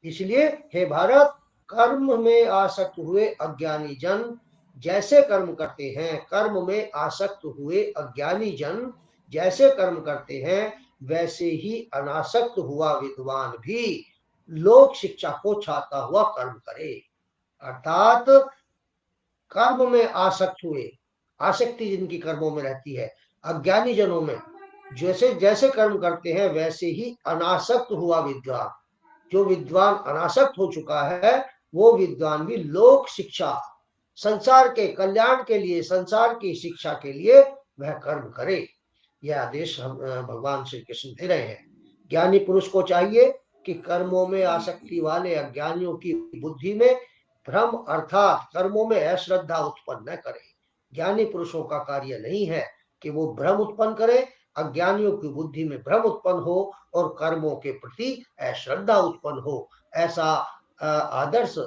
इसलिए हे भारत, कर्म में आसक्त हुए अज्ञानी जन जैसे कर्म करते हैं, कर्म में आसक्त हुए अज्ञानी जन जैसे कर्म करते हैं, वैसे ही अनासक्त हुआ विद्वान भी लोक शिक्षा को छाता हुआ कर्म करे। अर्थात कर्म में आसक्त हुए, आसक्ति जिनकी कर्मों में रहती है, अज्ञानी जनों में जैसे जैसे कर्म करते हैं वैसे ही अनासक्त हुआ विद्वान, जो विद्वान अनासक्त हो चुका है वो विद्वान भी लोक शिक्षा, संसार के कल्याण के लिए, संसार की शिक्षा के लिए वह कर्म करे। यह आदेश हम भगवान श्री कृष्ण दे रहे हैं। ज्ञानी पुरुष को चाहिए कि कर्मों में आसक्ति वाले अज्ञानियों की बुद्धि में भ्रम अर्थात कर्मों में अश्रद्धा उत्पन्न न करे। ज्ञानी पुरुषों का कार्य नहीं है कि वो भ्रम उत्पन्न करे, अज्ञानियों की बुद्धि में भ्रम उत्पन्न हो और कर्मों के प्रति अश्रद्धा उत्पन्न हो। ऐसा आदर्श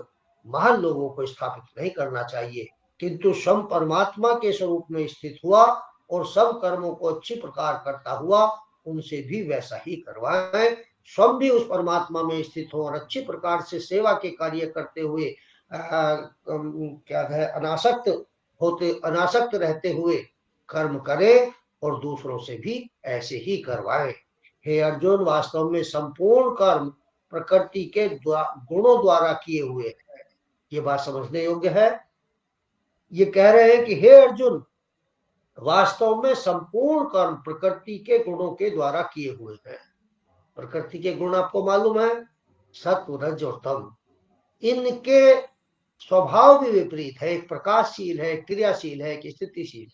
महान लोगों को स्थापित नहीं करना चाहिए, किंतु स्वयं परमात्मा के स्वरूप में स्थित हुआ और सब कर्मों को अच्छी प्रकार करता हुआ उनसे भी वैसा ही करवाएं। स्वयं भी उस परमात्मा में स्थित हो और अच्छी प्रकार से सेवा के कार्य करते हुए क्या है अनासक्त रहते हुए कर्म करे और दूसरों से भी ऐसे ही करवाएं। हे अर्जुन, वास्तव में संपूर्ण कर्म प्रकृति के गुणों द्वारा किए हुए हैं। ये बात समझने योग्य है। ये कह रहे हैं कि हे अर्जुन, वास्तव में संपूर्ण कर्म प्रकृति के गुणों के द्वारा किए हुए हैं। प्रकृति के गुण आपको मालूम है, सत्व रज और तम। इनके स्वभाव भी विपरीत है, एक प्रकाशशील है, क्रियाशील है, एक स्थितिशील।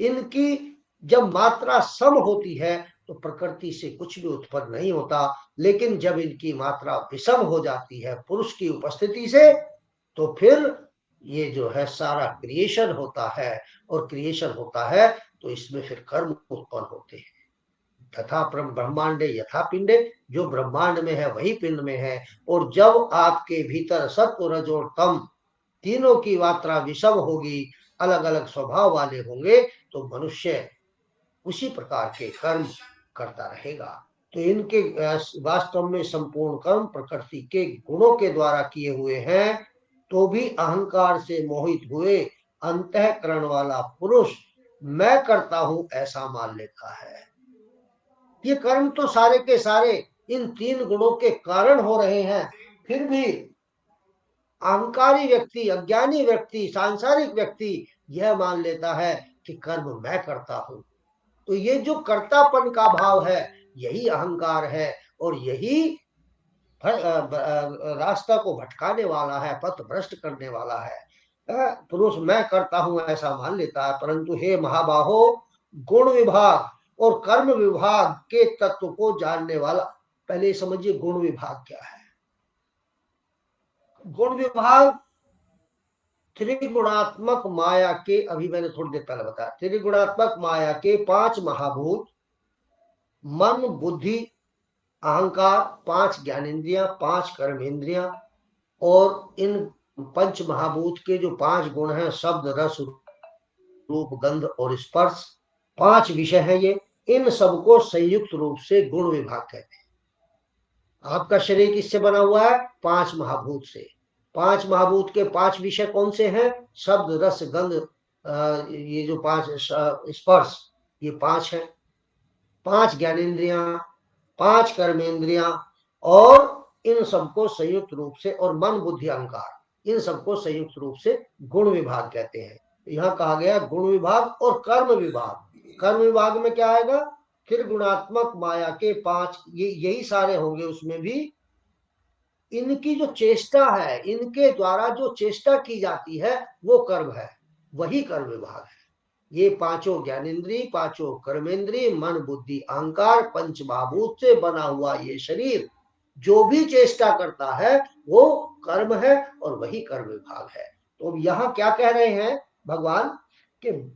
इनकी जब मात्रा सम होती है तो प्रकृति से कुछ भी उत्पन्न नहीं होता, लेकिन जब इनकी मात्रा विषम हो जाती है पुरुष की उपस्थिति से, तो फिर ये जो है सारा क्रिएशन होता है, और क्रिएशन होता है तो इसमें फिर कर्म उत्पन्न होते हैं। तथा ब्रह्मांडे यथा पिंडे, जो ब्रह्मांड में है वही पिंड में है। और जब आपके भीतर सत्व रज और तम तीनों की मात्रा विषम होगी, अलग अलग स्वभाव वाले होंगे, तो मनुष्य उसी प्रकार के कर्म करता रहेगा। तो इनके वास्तव में संपूर्ण कर्म प्रकृति के गुणों के द्वारा किए हुए हैं, तो भी अहंकार से मोहित हुए अंतःकरण वाला पुरुष मैं करता हूं ऐसा मान लेता है। ये कर्म तो सारे के सारे इन तीन गुणों के कारण हो रहे हैं, फिर भी अहंकारी व्यक्ति, अज्ञानी व्यक्ति, सांसारिक व्यक्ति यह मान लेता है कि कर्म मैं करता हूं। तो ये जो कर्तापन का भाव है यही अहंकार है, और यही रास्ता को भटकाने वाला है, पथ भ्रष्ट करने वाला है। पुरुष मैं करता हूं ऐसा मान लेता है, परंतु हे महाबाहो, गुण विभाग और कर्म विभाग के तत्व को जानने वाला, पहले समझिए गुण विभाग क्या है। गुण विभाग त्रिगुणात्मक माया के, अभी मैंने थोड़ी देर पहले बताया, त्रिगुणात्मक माया के 5 महाभूत, मन बुद्धि अहंकार, 5 ज्ञानेन्द्रियां, 5 कर्मेंद्रियां, और इन पंच महाभूत के जो 5 गुण हैं, शब्द रस रूप गंध और स्पर्श, 5 विषय हैं ये। इन सबको संयुक्त रूप से गुण विभाग कहते हैं। आपका शरीर किससे बना हुआ है? 5 महाभूत से। 5 महाभूत के 5 विषय कौन से हैं? शब्द रस गंध, ये जो 5 स्पर्श, ये 5 है। 5 ज्ञानेन्द्रियां, 5 कर्मेंद्रियां, और इन सबको संयुक्त रूप से, और मन बुद्धि अहंकार, इन सबको संयुक्त रूप से गुण विभाग कहते हैं। यहाँ कहा गया गुण विभाग और कर्म विभाग। कर्म विभाग में क्या आएगा? फिर गुणात्मक माया के 5, यही सारे होंगे। उसमें भी इनकी जो चेष्टा है, इनके द्वारा जो चेष्टा की जाती है वो कर्म है, वही कर्म विभाग है। ये 5 ज्ञानेन्द्रिय, 5 कर्मेंद्रिय, मन बुद्धि अहंकार, पंच महाभूत से बना हुआ ये शरीर जो भी चेष्टा करता है वो कर्म है, और वही कर्म विभाग है। तो यहाँ क्या कह रहे हैं भगवान कि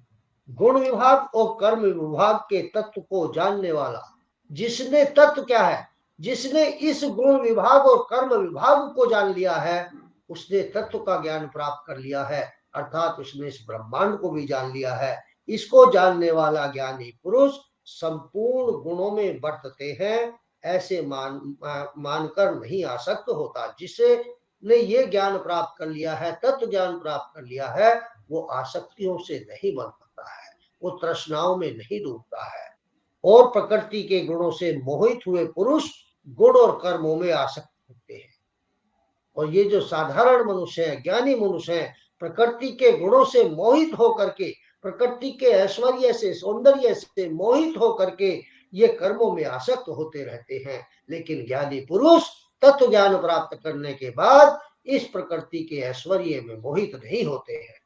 गुण विभाग और कर्म विभाग के तत्व को जानने वाला, जिसने तत्व क्या है, जिसने इस गुण विभाग और कर्म विभाग को जान लिया है, उसने तत्व का ज्ञान प्राप्त कर लिया है, अर्थात उसने इस ब्रह्मांड को भी जान लिया है। इसको जानने वाला ज्ञानी पुरुष संपूर्ण गुणों में वर्तते हैं, ऐसे मानकर नहीं आसक्त होता। जिसे ने ये ज्ञान प्राप्त कर लिया है, तत्व ज्ञान प्राप्त कर लिया है, वो आसक्तियों से नहीं बंधता है, वो तृष्णाओं में नहीं डूबता है। और प्रकृति के गुणों से मोहित हुए पुरुष गुण और कर्मों में आसक्त होते और ये जो साधारण मनुष्य है, ज्ञानी मनुष्य है, प्रकृति के गुणों से मोहित होकर के, प्रकृति के ऐश्वर्य से, सौंदर्य से मोहित होकर के ये कर्मों में आसक्त होते रहते हैं। लेकिन ज्ञानी पुरुष तत्व ज्ञान प्राप्त करने के बाद इस प्रकृति के ऐश्वर्य में मोहित नहीं होते हैं।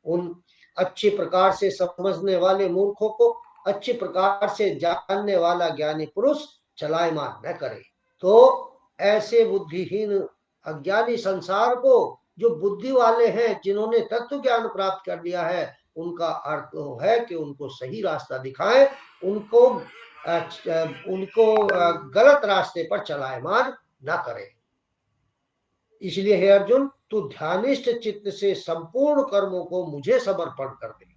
उन अच्छी प्रकार से समझने वाले मूर्खों को अच्छी प्रकार से जानने वाला ज्ञानी पुरुष चलायमान न करे। तो ऐसे बुद्धिहीन अज्ञानी संसार को जो बुद्धि वाले हैं, जिन्होंने तत्व ज्ञान प्राप्त कर लिया है, उनका अर्थ है कि उनको सही रास्ता दिखाएं, उनको गलत रास्ते पर चलायमान न करें। इसलिए हे अर्जुन, तू ध्यानिष्ठ चित्त से संपूर्ण कर्मों को मुझे समर्पण कर दे।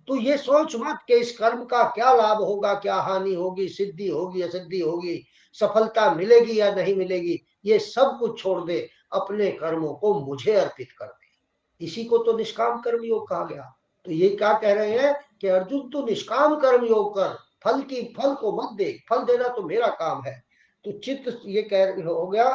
तो ये सोच मत कि इस कर्म का क्या लाभ होगा, क्या हानि होगी, सिद्धि होगी, असिद्धि होगी, सफलता मिलेगी या नहीं मिलेगी, ये सब कुछ छोड़ दे, अपने कर्मों को मुझे अर्पित कर दे। इसी को तो निष्काम कर्म योग कहा गया। तो ये क्या कह रहे हैं कि अर्जुन तू निष्काम कर्म योग कर, फल को मत दे, फल देना तो मेरा काम है। तो चित्त ये कह हो गया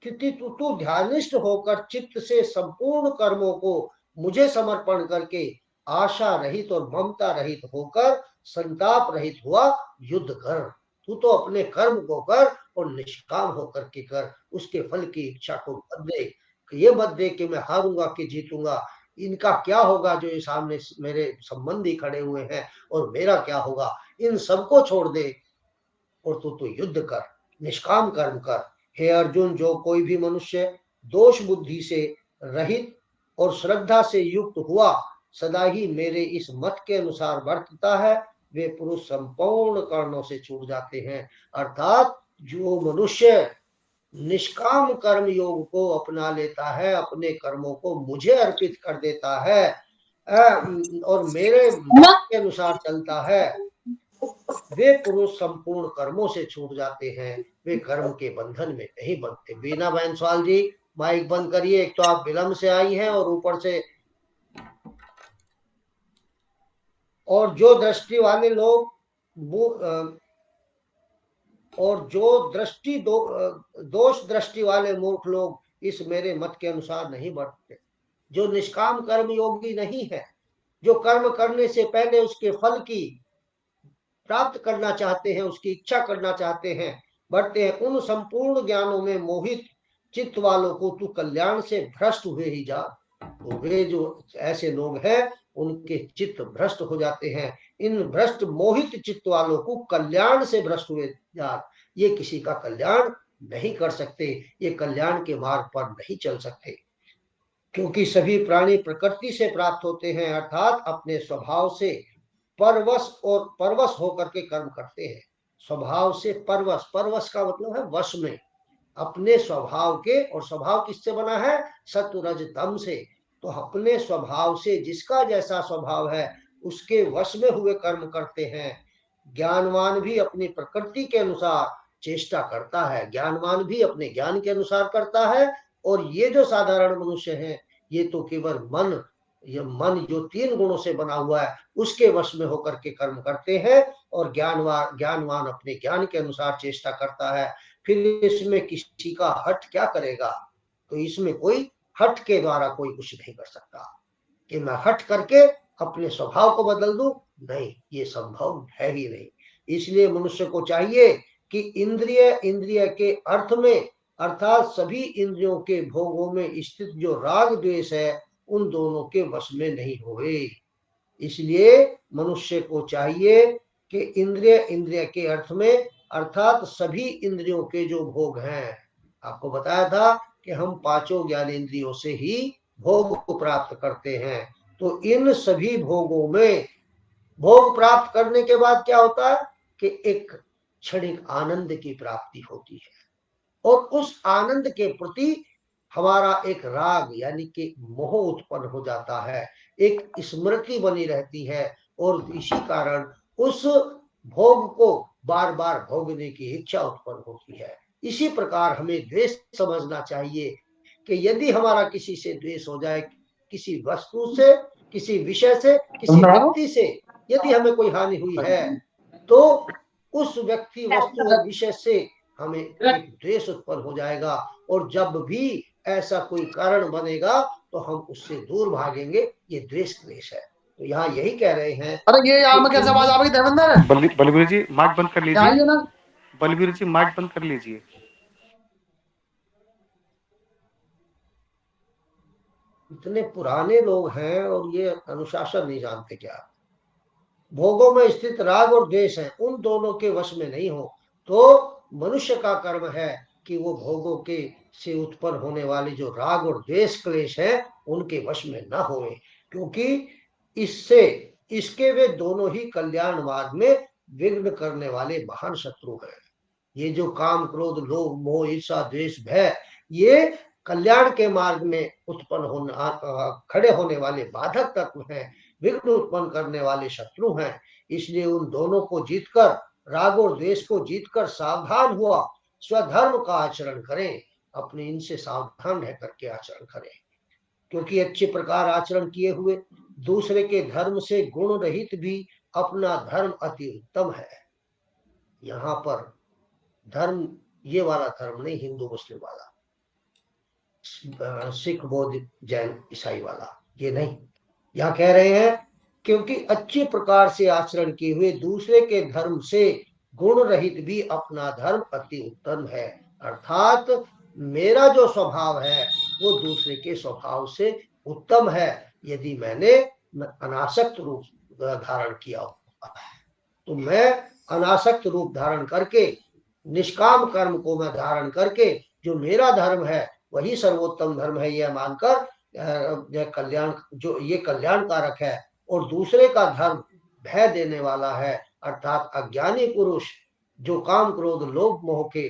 कि तू ध्यानिष्ठ होकर चित्त से संपूर्ण कर्मों को मुझे समर्पण करके आशा रहित और ममता रहित होकर संताप रहित हुआ युद्ध कर। तू तो अपने कर्म को कर और निष्काम होकर के कर, उसके फल की इच्छा को मत दे। ये मत दे कि मैं हारूंगा कि जीतूंगा, इनका क्या होगा जो ये सामने मेरे संबंधी खड़े हुए हैं, और मेरा क्या होगा, इन सबको छोड़ दे और तू युद्ध कर, निष्काम कर्म कर। हे अर्जुन, जो कोई भी मनुष्य दोष बुद्धि से रहित और श्रद्धा से युक्त हुआ सदा ही मेरे इस मत के अनुसार वर्तता है, वे पुरुष संपूर्ण कर्मों से छूट जाते हैं। अर्थात जो मनुष्य निष्काम कर्म योग को अपना लेता है, अपने कर्मों को मुझे अर्पित कर देता है और मेरे मत के अनुसार चलता है, वे पुरुष संपूर्ण कर्मों से छूट जाते हैं, वे कर्म के बंधन में नहीं बनते। बीना बैंसवाल जी माइक बंद करिए, एक तो आप विलंब से आई हैं और ऊपर से और जो दृष्टि वाले लोग और जो दोष दृष्टि वाले मूर्ख लोग इस मेरे मत के अनुसार नहीं बढ़ते, जो निष्काम कर्म योगी नहीं है, जो कर्म करने से पहले उसके फल की प्राप्त करना चाहते हैं, उसकी इच्छा करना चाहते हैं, बढ़ते हैं, उन संपूर्ण ज्ञानों में मोहित चित्त वालों को तू कल्याण से भ्रष्ट हुए ही जा। तो वे जो ऐसे लोग हैं उनके चित्त भ्रष्ट हो जाते हैं। इन भ्रष्ट मोहित चित्त वालों को कल्याण से भ्रष्ट हुए जा, ये किसी का कल्याण नहीं कर सकते, ये कल्याण के मार्ग पर नहीं चल सकते, क्योंकि सभी प्राणी प्रकृति से प्राप्त होते हैं, अर्थात अपने स्वभाव से परवश होकर के कर्म करते हैं। स्वभाव से परवश का मतलब है वश में, अपने स्वभाव के, और स्वभाव किससे बना है, सत्व रज तम से। तो अपने स्वभाव से, जिसका जैसा स्वभाव है उसके वश में हुए कर्म करते हैं। ज्ञानवान भी अपनी प्रकृति के अनुसार चेष्टा करता है, ज्ञानवान भी अपने ज्ञान के अनुसार करता है, और ये जो साधारण मनुष्य हैं ये तो केवल मन जो 3 गुणों से बना हुआ है उसके वश में होकर के कर्म करते हैं, और ज्ञानवान अपने ज्ञान के अनुसार चेष्टा करता है। फिर इसमें किसी का हट क्या करेगा, तो इसमें कोई हट के द्वारा कोई कुछ नहीं कर सकता कि मैं हट करके अपने स्वभाव को बदल दूं, नहीं, ये संभव है ही नहीं। इसलिए मनुष्य को चाहिए कि इंद्रिय के अर्थ में, अर्थात सभी इंद्रियों के भोगों में स्थित जो राग द्वेष है उन दोनों के वश में नहीं होवे। इसलिए मनुष्य को चाहिए कि इंद्रिय के अर्थ में, अर्थात सभी इंद्रियों के जो भोग हैं, आपको बताया था कि हम 5 ज्ञानेंद्रियों से ही भोग को प्राप्त करते हैं। तो इन सभी भोगों में भोग प्राप्त करने के बाद क्या होता है कि एक क्षणिक आनंद की प्राप्ति होती है, और उस आनंद के प्रति हमारा एक राग यानी कि मोह उत्पन्न हो जाता है, एक स्मृति बनी रहती है, और इसी कारण उस भोग को बार बार भोगने की इच्छा उत्पन्न होती है। इसी प्रकार हमें द्वेष समझना चाहिए कि यदि हमारा किसी से द्वेष हो जाए, किसी वस्तु से, किसी विषय से, किसी व्यक्ति से यदि हमें कोई हानि हुई है, तो उस व्यक्ति, वस्तु और विषय से हमें एक द्वेष उत्पन्न हो जाएगा। और जब भी ऐसा कोई कारण बनेगा तो हम उससे दूर भागेंगे। ये द्वेष क्लेश है। तो यहाँ यही कह रहे हैं। अरे ये यहाँ में कैसे आवाज आ रही देवेंद्र? बलबीर जी माइक बंद कर लीजिए। आइए ना। बलबीर जी माइक बंद कर लीजिए। इतने पुराने लोग हैं और ये अनुशासन नहीं जानते क्या? भोगों में स्थित राग और द्वेष है, उन दोनों के वश में नहीं हो तो मनुष्य का कर्म है कि वो भोगों के से उत्पन्न होने वाले जो राग और द्वेष क्लेश है उनके वश में न होए, क्योंकि इससे इसके वे दोनों ही कल्याण मार्ग में विघ्न करने वाले महान शत्रु हैं। ये जो काम क्रोध लोभ मोह ईर्षा द्वेष भय, ये कल्याण के मार्ग में उत्पन्न खड़े होने वाले बाधक तत्व हैं, विघ्न उत्पन्न करने वाले शत्रु हैं। इसलिए उन दोनों को जीतकर, राग और द्वेष को जीतकर सावधान हुआ स्वधर्म का आचरण करें। अपने इनसे सावधान रह करके आचरण करें, क्योंकि अच्छे प्रकार आचरण किए हुए दूसरे के धर्म से गुण रहित भी अपना धर्म अति उत्तम है। यहाँ पर धर्म ये वाला धर्म नहीं, हिंदू मुस्लिम वाला, सिख बौद्ध जैन ईसाई वाला, ये नहीं। यहाँ कह रहे हैं क्योंकि अच्छे प्रकार से आचरण किए हुए दूसरे के धर्म से गुण रहित भी अपना धर्म अति उत्तम है। अर्थात मेरा जो स्वभाव है वो दूसरे के स्वभाव से उत्तम है। यदि मैंने अनासक्त रूप धारण किया होता है तो मैं अनासक्त रूप धारण करके, निष्काम कर्म को मैं धारण करके, जो मेरा धर्म है वही सर्वोत्तम धर्म है यह मानकर कल्याण, जो ये कल्याणकारक है, और दूसरे का धर्म भय देने वाला है, अर्थात अज्ञानी पुरुष जो काम क्रोध लोभ मोह के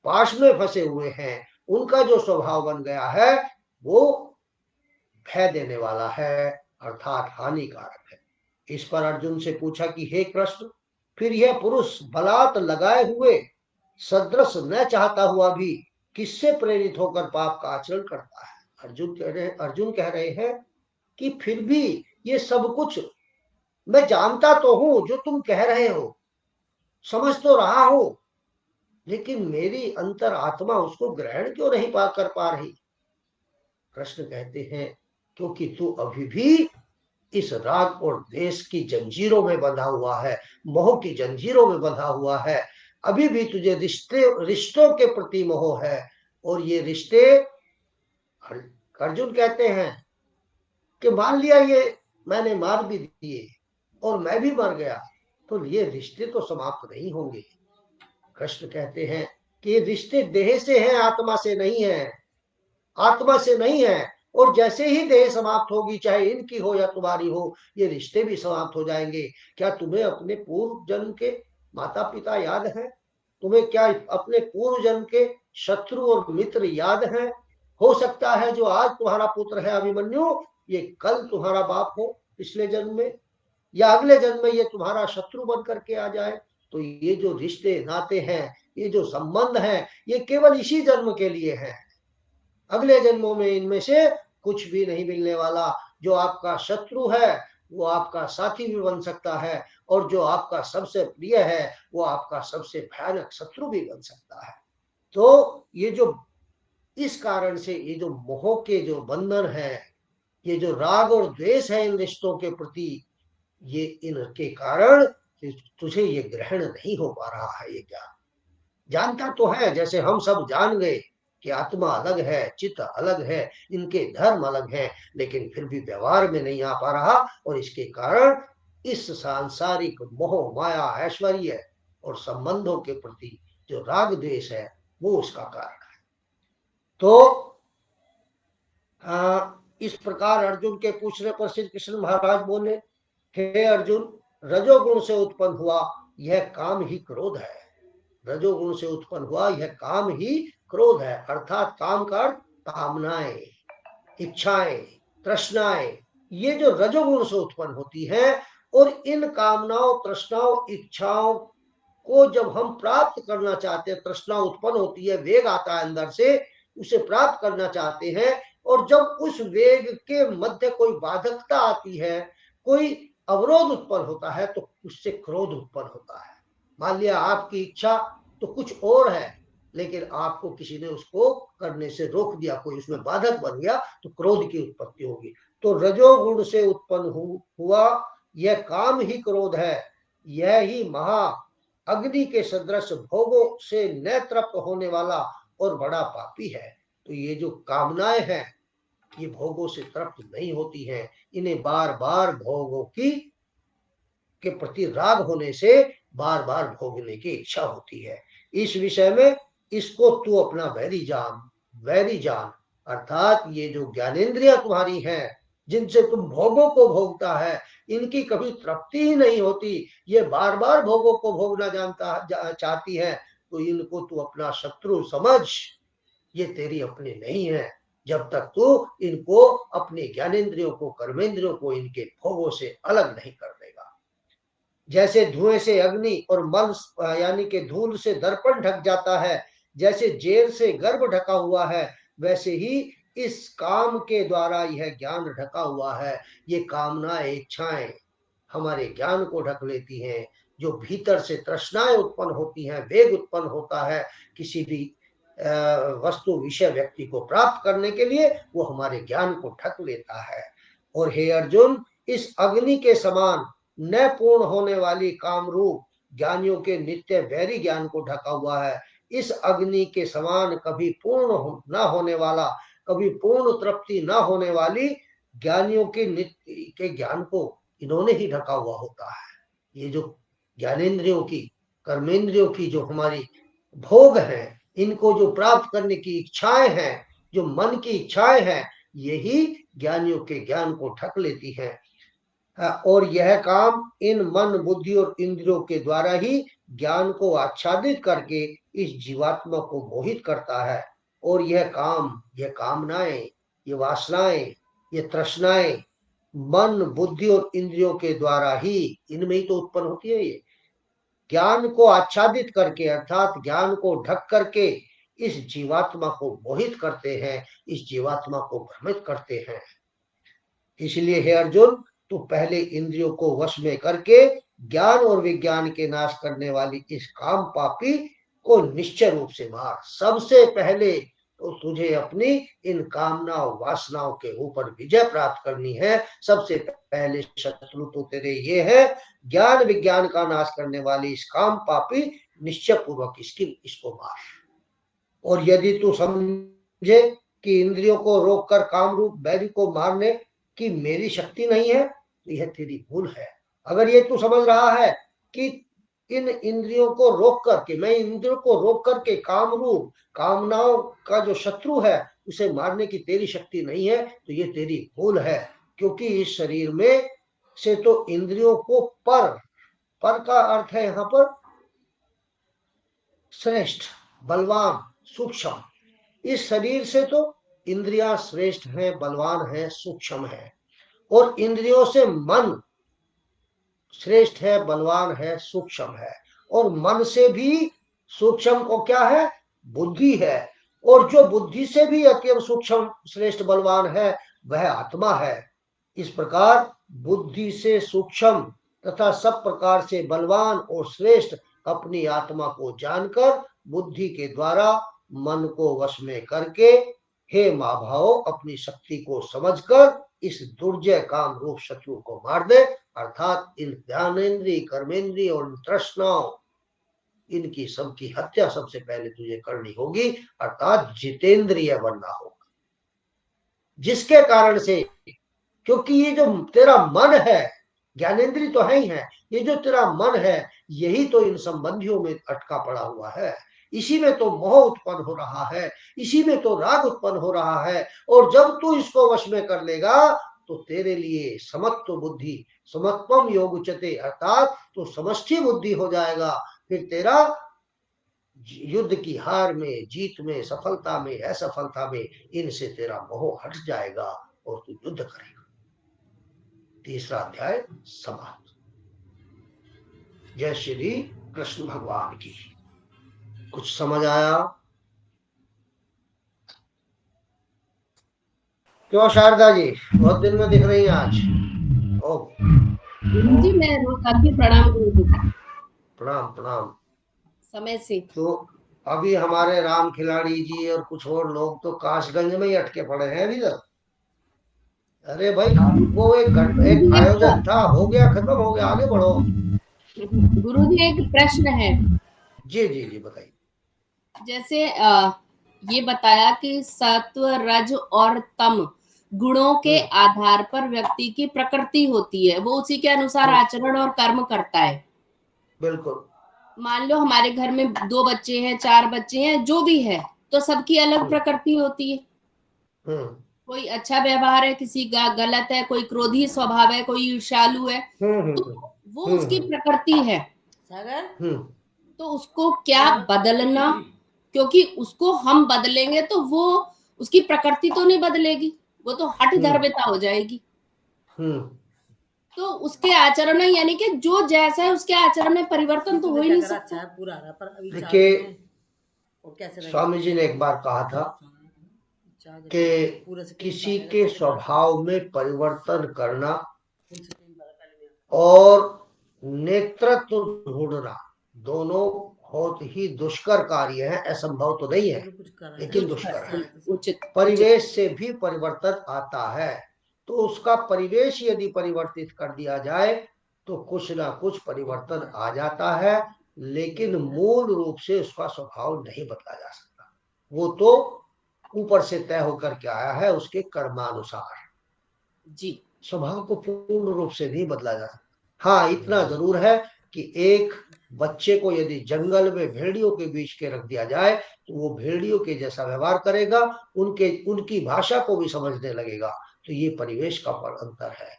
पाश में फंसे हुए हैं, उनका जो स्वभाव बन गया है वो भय देने वाला है, अर्थात हानिकारक है। इस पर अर्जुन से पूछा कि हे कृष्ण, फिर यह पुरुष बलात् लगाए हुए सदृश न चाहता हुआ भी किससे प्रेरित होकर पाप का आचरण करता है? अर्जुन कह रहे हैं कि फिर भी ये सब कुछ मैं जानता तो हूं, जो तुम कह रहे हो समझ तो रहा हूं, लेकिन मेरी अंतर आत्मा उसको ग्रहण क्यों नहीं कर पा रही? कृष्ण कहते हैं क्योंकि तू अभी भी इस राग और द्वेष की जंजीरों में बंधा हुआ है, मोह की जंजीरों में बंधा हुआ है। अभी भी तुझे रिश्तों के प्रति मोह है, और ये रिश्ते, अर्जुन कहते हैं कि मान लिया ये मैंने मार भी दिए और मैं भी मर गया तो ये रिश्ते तो समाप्त नहीं होंगे। कृष्ण कहते हैं कि ये रिश्ते देह से हैं, आत्मा से नहीं है, आत्मा से नहीं है, और जैसे ही देह समाप्त होगी, चाहे इनकी हो या तुम्हारी हो, ये रिश्ते भी समाप्त हो जाएंगे। क्या तुम्हें अपने पूर्व जन्म के माता पिता याद है? तुम्हें क्या अपने पूर्व जन्म के शत्रु और मित्र याद हैं? हो सकता है जो आज तुम्हारा पुत्र है अभिमन्यु, ये कल तुम्हारा बाप हो पिछले जन्म में, या अगले जन्म में ये तुम्हारा शत्रु बन करके आ जाए। तो ये जो रिश्ते नाते हैं, ये जो संबंध है, ये केवल इसी जन्म के लिए है। अगले जन्मों में इनमें से कुछ भी नहीं मिलने वाला। जो आपका शत्रु है वो आपका साथी भी बन सकता है, और जो आपका सबसे प्रिय है वो आपका सबसे भयानक शत्रु भी बन सकता है। तो ये जो इस कारण से ये जो मोह के जो बंधन है, ये जो राग और द्वेष है इन रिश्तों के प्रति, ये इनके कारण तुझे ये ग्रहण नहीं हो पा रहा है। ये क्या जानता तो है, जैसे हम सब जान गए कि आत्मा अलग है, चित्त अलग है, इनके धर्म अलग हैं, लेकिन फिर भी व्यवहार में नहीं आ पा रहा, और इसके कारण इस सांसारिक मोह माया ऐश्वर्य और संबंधों के प्रति जो राग द्वेष है वो उसका कारण है। तो इस प्रकार अर्जुन के पूछने पर श्री कृष्ण महाराज बोले, हे अर्जुन, रजोगुण से उत्पन्न हुआ यह काम ही क्रोध है। रजोगुण से उत्पन्न हुआ यह काम ही क्रोध है, अर्थात काम का अर्थ कामनाएं, इच्छाएं, तृष्णाएं, ये जो रजोगुण से उत्पन्न होती है, और इन कामनाओं, तृष्णाओं, इच्छाओं को जब हम प्राप्त करना चाहते हैं, तृष्णा उत्पन्न होती है, वेग आता है अंदर से, उसे प्राप्त करना चाहते हैं, और जब उस वेग के मध्य कोई बाधकता आती है, कोई अवरोध उत्पन्न होता है, तो उससे क्रोध उत्पन्न होता है। मान लिया आपकी इच्छा तो कुछ और है, लेकिन आपको किसी ने उसको करने से रोक दिया, कोई उसमें बाधक बन गया, तो क्रोध की उत्पत्ति होगी। तो रजोगुण से उत्पन्न हुआ यह काम ही क्रोध है। यह ही महा अग्नि के सदृश भोगों से न तृप्त होने वाला और बड़ा पापी है। तो ये जो कामनाएं हैं ये भोगों से तृप्त नहीं होती हैं, इन्हें बार बार भोगों के प्रति राग होने से बार बार भोगने की इच्छा होती है। इस विषय में इसको तू अपना वैरी जान, अर्थात ये जो ज्ञानेंद्रियां तुम्हारी हैं जिनसे तुम भोगों को भोगता है, इनकी कभी तृप्ति ही नहीं होती, ये बार बार भोगों को भोगना चाहती है, तो इनको तू अपना शत्रु समझ, ये तेरी अपने नहीं है। जब तक तू इनको अपने ज्ञानेंद्रियों को, कर्मेंद्रियों को इनके भोगों से अलग नहीं कर देगा। जैसे धुएं से अग्नि और मल यानी कि धूल से दर्पण ढक जाता है, जैसे जेल से गर्भ ढका हुआ है, वैसे ही इस काम के द्वारा यह ज्ञान ढका हुआ है। ये कामनाएं, इच्छाएं हमारे ज्ञान को ढक लेती हैं। जो भीतर से तृष्णाएं उत्पन्न होती हैं, वेग उत्पन्न होता है किसी भी वस्तु, विषय, व्यक्ति को प्राप्त करने के लिए, वो हमारे ज्ञान को ढक लेता है। और हे अर्जुन, इस अग्नि के समान न पूर्ण होने वाली कामरूप ज्ञानियों के नित्य वैरी ज्ञान को ढका हुआ है। इस अग्नि के समान कभी पूर्ण न होने वाला, कभी पूर्ण तृप्ति न होने वाली ज्ञानियों के नित्य के ज्ञान को इन्होंने ही ढका हुआ होता है। ये जो ज्ञानेंद्रियों की, कर्मेंद्रियों की जो हमारी भोग हैं, इनको जो प्राप्त करने की इच्छाएं हैं, जो मन की इच्छाएं हैं, यही ज्ञानियों के ज्ञान को ढक लेती हैं। और यह काम इन मन, बुद्धि और इंद्रियों के द्वारा ही ज्ञान को आच्छादित करके इस जीवात्मा को मोहित करता है। और यह काम, यह कामनाएं, ये वासनाएं, ये तृष्णाएं मन, बुद्धि और इंद्रियों के द्वारा ही, इनमें ही तो उत्पन्न होती है। ये ज्ञान को आच्छादित करके, अर्थात ज्ञान को ढक करके इस जीवात्मा को मोहित करते हैं, इस जीवात्मा को भ्रमित करते हैं। इसलिए हे अर्जुन, तो पहले इंद्रियों को वश में करके ज्ञान और विज्ञान के नाश करने वाली इस काम पापी को निश्चय रूप से मार। सबसे पहले तो तुझे अपनी इन कामनाओं, वासनाओं के ऊपर विजय प्राप्त करनी है। सबसे पहले शत्रु तो तेरे ये है, ज्ञान विज्ञान का नाश करने वाली इस काम पापी, निश्चय पूर्वक इसको मार। और यदि तू समझे कि इंद्रियों को रोककर काम रूप बैरी को मारने की मेरी शक्ति नहीं है, तो यह तेरी भूल है। अगर ये तू समझ रहा है कि इन इंद्रियों को रोक करके, मैं इंद्रियों को रोक करके काम रूप कामनाओं का जो शत्रु है उसे मारने की तेरी शक्ति नहीं है, तो ये तेरी भूल है। क्योंकि इस शरीर में से तो इंद्रियों को पर का अर्थ है यहाँ पर श्रेष्ठ, बलवान, सूक्ष्म। इस शरीर से तो इंद्रियां श्रेष्ठ हैं, बलवान हैं, सूक्ष्म है। और इंद्रियों से मन श्रेष्ठ है, बलवान है, सूक्ष्म है। और मन से भी सूक्ष्म को क्या है? बुद्धि है। और जो बुद्धि से भी अत्यंत सूक्ष्म, श्रेष्ठ, बलवान है, वह आत्मा है। इस प्रकार बुद्धि से सूक्ष्म तथा सब प्रकार से बलवान और श्रेष्ठ अपनी आत्मा को जानकर बुद्धि के द्वारा मन को वश में करके, हे महाभाव, अपनी शक्ति को समझकर इस दुर्जय काम रूप शत्रु को मार दे। अर्थात इन ज्ञानेंद्रिय, कर्मेंद्रिय और तृष्णाओं, इनकी सबकी हत्या सबसे पहले तुझे करनी होगी। अर्थात जितेंद्रिय बनना होगा, जिसके कारण से, क्योंकि ये जो तेरा मन है, ज्ञानेंद्रिय तो है ही है, ये जो तेरा मन है यही तो इन संबंधियों में अटका पड़ा हुआ है। इसी में तो मोह उत्पन्न हो रहा है, इसी में तो राग उत्पन्न हो रहा है। और जब तू इसको वश में कर लेगा तो तेरे लिए समत्व बुद्धि, समत्वम योग उच्यते, अर्थात तो समष्टि बुद्धि हो जाएगा। फिर तेरा युद्ध की हार में, जीत में, सफलता में, असफलता में, इनसे तेरा मोह हट जाएगा और तू युद्ध करेगा। तीसरा अध्याय समाप्त। जय श्री कृष्ण भगवान की। कुछ समझ आया? क्यों शारदा जी, बहुत दिन में दिख रही हैं आज? ओ गुरु जी, मैं रोज आती हूँ। प्रणाम गुरु जी। प्रणाम प्रणाम। समय से तो अभी हमारे राम खिलाड़ी जी और कुछ और लोग तो काशगंज में ही अटके पड़े हैं अभी तक। अरे भाई वो एक आयोजन था, हो गया, खत्म हो गया, आगे बढ़ो। गुरुजी एक प्रश्न है। जी जी जी बताइए। जैसे ये बताया कि सत्व, रज और तम गुणों के आधार पर व्यक्ति की प्रकृति होती है, वो उसी के अनुसार आचरण और कर्म करता है। बिल्कुल। मान लो हमारे घर में 2 बच्चे हैं, 4 बच्चे हैं, जो भी है, तो सबकी अलग प्रकृति होती है। कोई अच्छा व्यवहार है, किसी का गलत है, कोई क्रोधी स्वभाव है, कोई ईर्ष्यालु है, तो वो उसकी प्रकृति है। तो उसको क्या बदलना, क्योंकि उसको हम बदलेंगे तो वो उसकी प्रकृति तो नहीं बदलेगी, वो तो हठ धर्मिता हो जाएगी। तो उसके आचरण में, यानी कि जो जैसा है उसके आचरण में परिवर्तन तो हो ही नहीं सकता। देखिए, स्वामी जी ने एक बार कहा था कि किसी के स्वभाव में परिवर्तन करना और नेतृत्व ढूंढना दोनों बहुत ही दुष्कर कार्य है। असंभव तो नहीं है, लेकिन दुष्कर है। परिवेश से भी परिवर्तन आता है, तो उसका परिवेश यदि परिवर्तित कर दिया जाए तो कुछ ना कुछ परिवर्तन आ जाता है, लेकिन मूल रूप से उसका स्वभाव नहीं बदला जा सकता। वो तो ऊपर से तय होकर के आया है, उसके कर्मानुसार जी। स्वभाव को पूर्ण रूप से नहीं बदला जा सकता। हाँ, इतना जरूर है कि एक बच्चे को यदि जंगल में भेड़ियों के बीच के रख दिया जाए तो वो भेड़ियों के जैसा व्यवहार करेगा, उनकी भाषा को भी समझने लगेगा। तो ये परिवेश का अंतर है।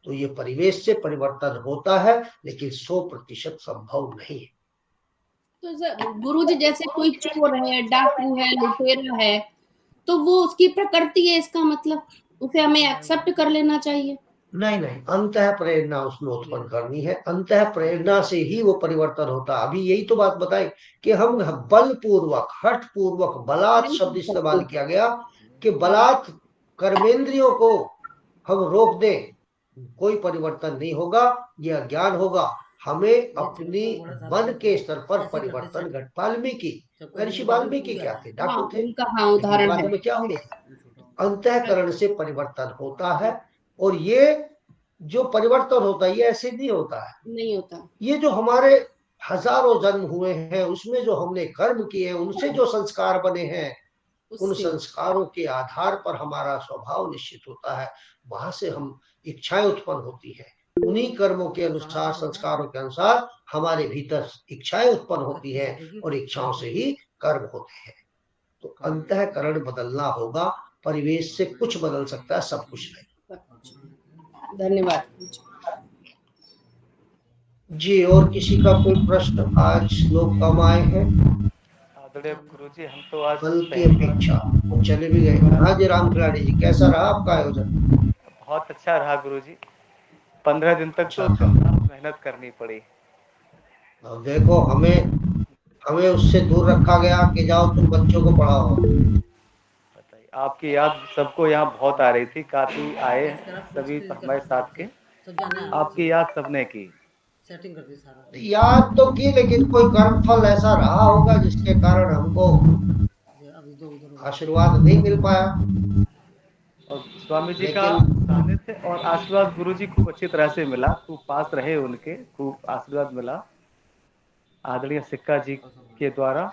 तो ये परिवेश से परिवर्तन होता है, लेकिन 100% संभव नहीं है। तो गुरुजी, जैसे कोई चोर है, डाकू है, लुटेरा है, तो वो उसकी प्रकृति है, इसका मतलब उसे हमें एक्सेप्ट कर लेना चाहिए? नहीं नहीं, अंतः प्रेरणा उसमें उत्पन्न करनी है। अंतः प्रेरणा से ही वो परिवर्तन होता है। अभी यही तो बात बताई कि हम बलपूर्वक, हठ पूर्वक, बलात् शब्द इस्तेमाल किया गया कि बलात् कर्मेंद्रियों को हम रोक दें, कोई परिवर्तन नहीं होगा, यह अज्ञान होगा। हमें अपनी मन के स्तर पर परिवर्तन वाल्मीकि, ऋषि वाल्मीकि क्या थे? डाकू थे। उदाहरण में क्या हुए? अंतःकरण से परिवर्तन होता है। और ये जो परिवर्तन होता है ये ऐसे नहीं होता है, नहीं होता। ये जो हमारे हजारों जन्म हुए हैं उसमें जो हमने कर्म किए हैं, उनसे जो संस्कार बने हैं, उन संस्कारों के आधार पर हमारा स्वभाव निश्चित होता है। वहां से हम इच्छाएं उत्पन्न होती हैं, उन्हीं कर्मों के अनुसार, संस्कारों के अनुसार हमारे भीतर इच्छाएं उत्पन्न होती हैं और इच्छाओं से ही कर्म होते हैं। तो अंतःकरण बदलना होगा, परिवेश से कुछ बदल सकता है, सब कुछ नहीं। धन्यवाद जी। और किसी का कोई प्रश्न? आज लोग कम आए हैं, गुरुजी हम तो आज कल की अपेक्षा चले भी गए। हाँ जी, राम खिलाड़ी जी, कैसा रहा आपका आयोजन? बहुत अच्छा रहा गुरुजी। 15 दिन तक तो मेहनत करनी पड़ी। अब देखो, हमें उससे दूर रखा गया कि जाओ तुम बच्चों को पढ़ाओ। बताइए, आपकी याद सबको यहाँ बहुत आ रही थी, काफी आए सभी हमारे साथ के, आपकी याद सबने की। सेटिंग कर दी सारा। याद तो की, लेकिन कोई कर्म फल ऐसा रहा होगा जिसके कारण हमको आशीर्वाद नहीं मिल पाया। और स्वामी जी का सानिध्य और आशीर्वाद गुरुजी खूब अच्छी तरह से मिला, खूब पास रहे उनके, खूब आशीर्वाद मिला। आदरणीय सिक्का जी के द्वारा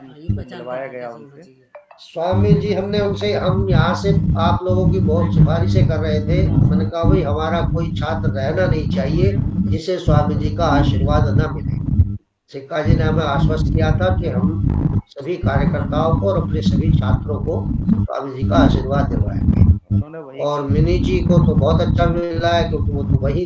मिलवाया गया उनसे। स्वामी जी, हम यहाँ से आप लोगों की बहुत सिफारिशें कर रहे थे। मैंने कहा भाई हमारा कोई छात्र रहना नहीं चाहिए जिसे स्वामी जी का आशीर्वाद न मिले। सिक्का जी ने हमें आश्वस्त किया था कि हम सभी कार्यकर्ताओं को और अपने सभी छात्रों को स्वामी जी का आशीर्वाद दिलवाएंगे। और मिनी जी को तो बहुत अच्छा मिला है, क्योंकि वो तो वही